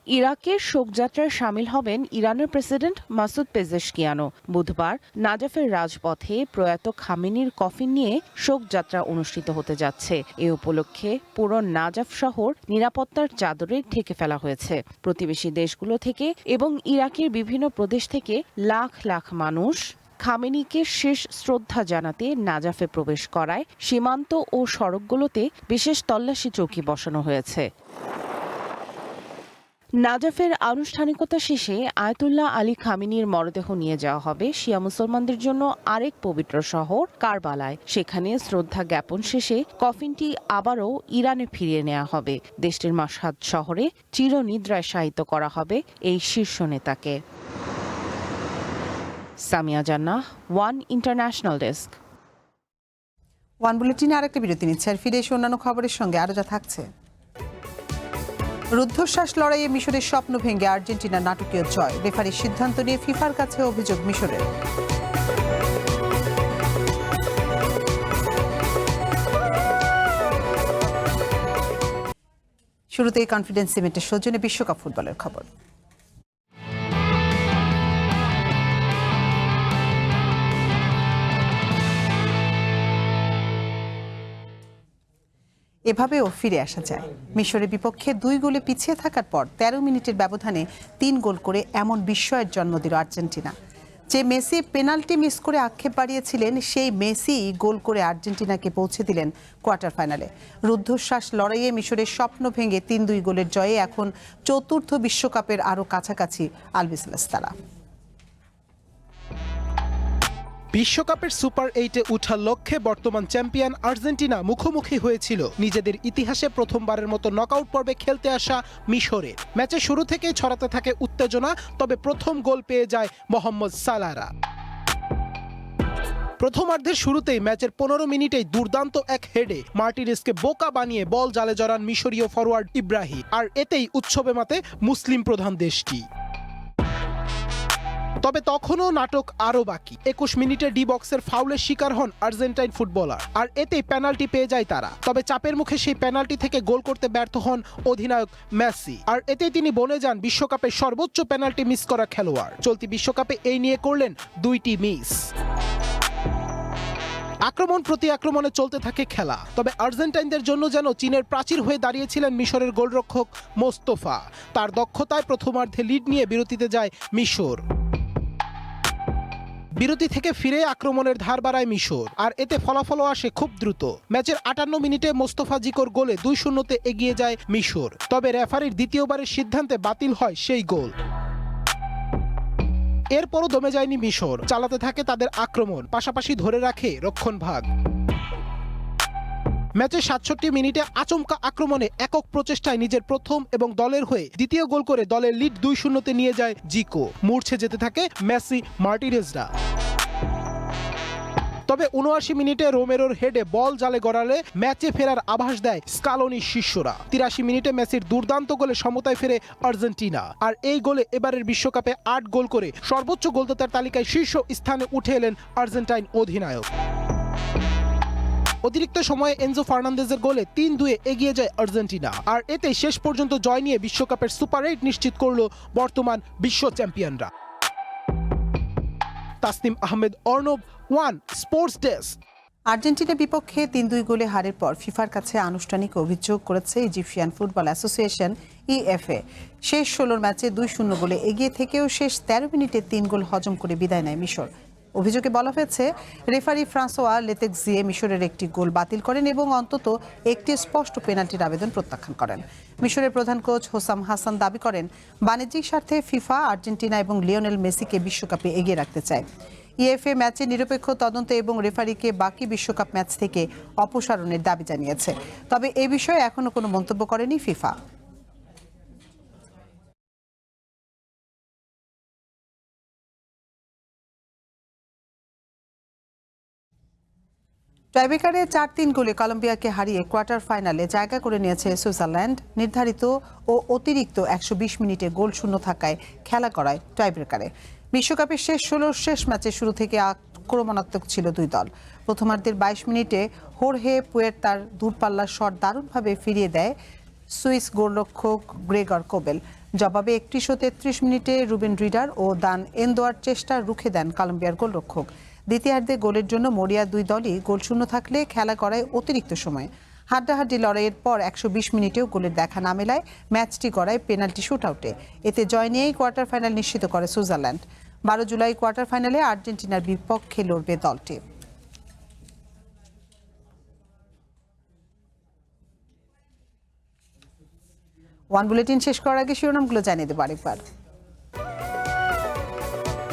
ইরাকের শোকযাত্রায় শামিল হবেন ইরানের প্রেসিডেন্ট মাসুদ পেজেশকিয়ানও। বুধবার নাজাফের রাজপথে প্রয়াত খামেনির কফিন নিয়ে শোকযাত্রা অনুষ্ঠিত হতে যাচ্ছে। এ উপলক্ষে পুরো নাজাফ শহর নিরাপত্তার চাদরে ঢেকে ফেলা হয়েছে। প্রতিবেশী দেশগুলো থেকে এবং ইরাকের বিভিন্ন প্রদেশ থেকে লাখ লাখ মানুষ খামেনিকে শেষ শ্রদ্ধা জানাতে নাজাফে প্রবেশ করায় সীমান্ত ও সড়কগুলোতে বিশেষ তল্লাশি চৌকি বসানো হয়েছে। নাজাফের আনুষ্ঠানিকতা শেষে আয়াতুল্লাহ আলী খামেনির মরদেহ নিয়ে যাওয়া হবে শিয়া মুসলমানদের জন্য আরেক পবিত্র শহর কারবালায়। সেখানে শ্রদ্ধা জ্ঞাপন শেষে কফিনটি আবারও ইরানে ফিরিয়ে নেওয়া হবে। দেশটির মাশহাদ শহরে চিরনিদ্রায় শায়িত করা হবে এই শীর্ষ নেতাকে। সামিয়া জান্নাহ, ওয়ান ইন্টারন্যাশনাল ডেস্ক। ওয়ান বুলেটিনে আরেকটা বিরতি নিচ্ছে, আর ফিরে এসে অন্যান্য খবরের সঙ্গে আরও যা থাকছে। রুদ্ধশ্বাস লড়াইয়ে মিশরের স্বপ্ন ভেঙে আর্জেন্টিনার নাটকীয় জয়। রেফারির সিদ্ধান্ত নিয়ে ফিফার কাছে অভিযোগ মিশরের। শুরুতেই কনফিডেন্স সিমেন্টের সৌজন্যে বিশ্বকাপ ফুটবলের খবর। এভাবেও ফিরে আসা যায়। মিশরের বিপক্ষে 2 গোলে পিছিয়ে থাকার পর 13 মিনিটের ব্যবধানে 3 গোল করে এমন বিস্ময়ের জন্ম দিল আর্জেন্টিনা। যে মেসি পেনাল্টি মিস করে আক্ষেপ বাড়িয়েছিলেন, সেই মেসি গোল করে আর্জেন্টিনাকে পৌঁছে দিলেন কোয়ার্টার ফাইনালে। রুদ্ধশ্বাস লড়াইয়ে মিশরের স্বপ্ন ভেঙে 3-2 গোলের জয়ে এখন চতুর্থ বিশ্বকাপের আরও কাছাকাছি আলবিসেলেস্তারা। বিশ্বকাপের সুপার 8-এ ওঠার লক্ষ্যে বর্তমান চ্যাম্পিয়ন আর্জেন্টিনা মুখোমুখি হয়েছিল নিজেদের ইতিহাসে প্রথমবারের মতো নকআউট পর্বে খেলতে আসা মিশরে। ম্যাচের শুরু থেকেই ছড়াতে থাকে উত্তেজনা, তবে প্রথম গোল পেয়ে যায় মোহাম্মদ সালাহরা। প্রথমার্ধের শুরুতেই ম্যাচের 15 মিনিটেই দুর্দান্ত এক হেডে মার্টিনেজকে বোকা বানিয়ে বল জালে জড়ান মিশরীয় ফরোয়ার্ড ইব্রাহিম, আর এতেই উৎসবে মাতে মুসলিম প্রধান দেশটি। তবে তখনও নাটক আরও বাকি। 21 মিনিটে ডি বক্সের ফাউলের শিকার হন আর্জেন্টাইন ফুটবলার, আর এতেই পেনাল্টি পেয়ে যায় তারা। তবে চাপের মুখে সেই পেনাল্টি থেকে গোল করতে ব্যর্থ হন অধিনায়ক মেসি, আর এতেই তিনি বনে যান বিশ্বকাপের সর্বোচ্চ পেনাল্টি মিস করা খেলোয়াড়। চলতি বিশ্বকাপে এই নিয়ে করলেন 2টি মিস। আক্রমণ প্রতি আক্রমণে চলতে থাকে খেলা। তবে আর্জেন্টাইনদের জন্য যেন চীনের প্রাচীর হয়ে দাঁড়িয়েছিলেন মিশরের গোলরক্ষক মোস্তফা। তার দক্ষতায় প্রথমার্ধে লিড নিয়ে বিরতিতে যায় মিশর। বিরতি থেকে ফিরে আক্রমণের ধার বাড়ায় মিশর, আর এতে ফলাফলও আসে খুব দ্রুত। ম্যাচের 58 মিনিটে মোস্তফা জিকোর গোলে 2-0 এগিয়ে যায় মিশর। তবে রেফারির দ্বিতীয়বারের সিদ্ধান্তে বাতিল হয় সেই গোল। এরপরও দমে যায়নি মিশর, চালাতে থাকে তাদের আক্রমণ, পাশাপাশি ধরে রাখে রক্ষণভাগ। ম্যাচের 67 মিনিটে আচমকা আক্রমণে একক প্রচেষ্টায় নিজের প্রথম এবং দলের হয়ে দ্বিতীয় গোল করে দলের লিড 2-0 নিয়ে যায় জিকো। মূর্ছে যেতে থাকে মেসি মার্টিনেজরা। তবে 79 মিনিটে রোমেরোর হেডে বল জালে গড়ালে ম্যাচে ফেরার আভাস দেয় স্কালোনির শিষ্যরা। 83 মিনিটে মেসির দুর্দান্ত গোলে সমতায় ফেরে আর্জেন্টিনা, আর এই গোলে এবারের বিশ্বকাপে 8 গোল করে সর্বোচ্চ গোলদাতার তালিকায় শীর্ষ স্থানে উঠে এলেন আর্জেন্টাইন অধিনায়ক। অতিরিক্ত সময়ে এনজো ফার্নান্দেজের গোলে 3-2 এগিয়ে যায় আর্জেন্টিনা, আর এতে শেষ পর্যন্ত জয় নিয়ে বিশ্বকাপের সুপার 8 নিশ্চিত করল বর্তমান বিশ্ব চ্যাম্পিয়নরা। Tasnim Ahmed, Arnab, One Sports desk. আর্জেন্টিনার বিপক্ষে 3-2 গোলে হারের পর ফিফার কাছে আনুষ্ঠানিক অভিযোগ করেছে ইজিপশিয়ান ফুটবল অ্যাসোসিয়েশন ইএফএ। শেষ 16 ম্যাচে 2-0 গোলে এগিয়ে থেকেও শেষ 13 মিনিটে 3 গোল হজম করে বিদায় নেয় মিশর। অভিযোগে বলা হয়েছে রেফারি ফ্রান্সোয়া লেতেক্সিয়ে মিশরের একটি গোল বাতিল করেন এবং অন্তত একটি স্পষ্ট পেনাল্টির আবেদন প্রত্যাখ্যান করেন। মিশরের প্রধান কোচ হোসাম হাসান দাবি করেন, বাণিজ্যিক স্বার্থে ফিফা আর্জেন্টিনা এবং লিওনেল মেসিকে বিশ্বকাপে এগিয়ে রাখতে চায়। ইএফএ ম্যাচে নিরপেক্ষ তদন্ত এবং রেফারিকে বাকি বিশ্বকাপ ম্যাচ থেকে অপসারণের দাবি জানিয়েছে। তবে এ বিষয়ে এখনো কোনো মন্তব্য করেনি ফিফা। টাইব্রেকারে 4-3 গোলে কলম্বিয়াকে হারিয়ে কোয়ার্টার ফাইনালে জায়গা করে নিয়েছে সুইজারল্যান্ড। নির্ধারিত ও অতিরিক্ত 120 মিনিটে গোল শূন্য থাকায় খেলা করায় টাইব্রেকারে। বিশ্বকাপের শেষ 16 শেষ ম্যাচে শুরু থেকে আক্রমণাত্মক ছিল দুই দল। প্রথমার্ধের 22 মিনিটে হোর্হে পুয়ের্তার দূরপাল্লার শট দারুণভাবে ফিরিয়ে দেয় সুইস গোলরক্ষক গ্রেগর কোবেল। জবাবে 31 ও 33 মিনিটে রুবেন রিডার ও দান এন্দোয়ার চেষ্টা রুখে দেন কলম্বিয়ার গোলরক্ষক। দ্বিতীয়ার্ধে গোলের জন্য মরিয়া দুই দলই গোলশূন্য থাকলে খেলা করায় অতিরিক্ত সময়। হাড্ডাহাড্ডি লড়াইয়ের পর 120 মিনিটেও গোলের দেখা না মেলায় ম্যাচটি গড়ায় পেনাল্টি শুটআউটে। এতে জয় নিয়েই কোয়ার্টার ফাইনাল নিশ্চিত করে সুইজারল্যান্ড। 12 জুলাই কোয়ার্টার ফাইনালে আর্জেন্টিনার বিপক্ষে লড়বে দলটি। ওয়ান বুলেটিন শেষ করার আগে শিরোনামগুলো জানিয়ে দেব আরেকবার।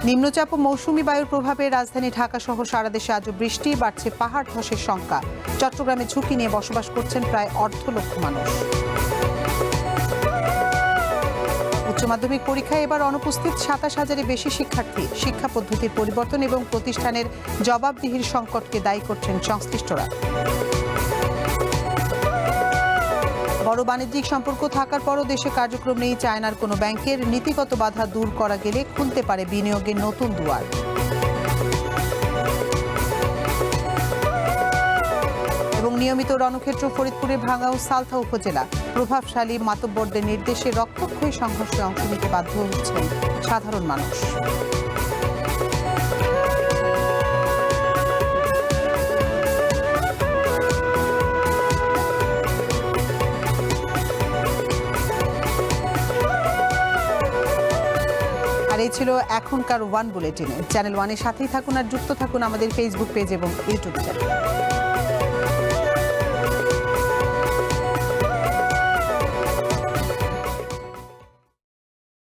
নিম্নচাপ ও মৌসুমী বায়ুর প্রভাবে রাজধানী ঢাকা সহ সারা দেশে আজও বৃষ্টি, বাড়ছে পাহাড় ধসের সংখ্যা। চট্টগ্রামে ঝুঁকি নিয়ে বসবাস করছেন প্রায় 1.5 লক্ষ মানুষ। উচ্চ মাধ্যমিক পরীক্ষায় এবার অনুপস্থিত 27,000-এর বেশি শিক্ষার্থী। শিক্ষা পদ্ধতির পরিবর্তন এবং প্রতিষ্ঠানের জবাবদিহির সংকটকে দায়ী করছেন সংশ্লিষ্টরা। বড় বাণিজ্যিক সম্পর্ক থাকার পরও দেশে কার্যক্রম নেই চায়নার কোনো ব্যাংকের। নীতিগত বাধা দূর করা গেলে খুলতে পারে বিনিয়োগের নতুন দুয়ার। এবং নিয়মিত রণক্ষেত্র ফরিদপুরের ভাঙ্গা ও সালথা উপজেলা। প্রভাবশালী মাতব্বরদের নির্দেশে রক্তক্ষয়ী সংঘর্ষে অংশ নিতে বাধ্য হচ্ছেন সাধারণ মানুষ। আর এই ছিল এখনকার ওয়ান বুলেটিনে। চ্যানেল ওয়ানের সাথেই থাকুন আর যুক্ত থাকুন আমাদের ফেসবুক পেজ এবং ইউটিউব চ্যানেল।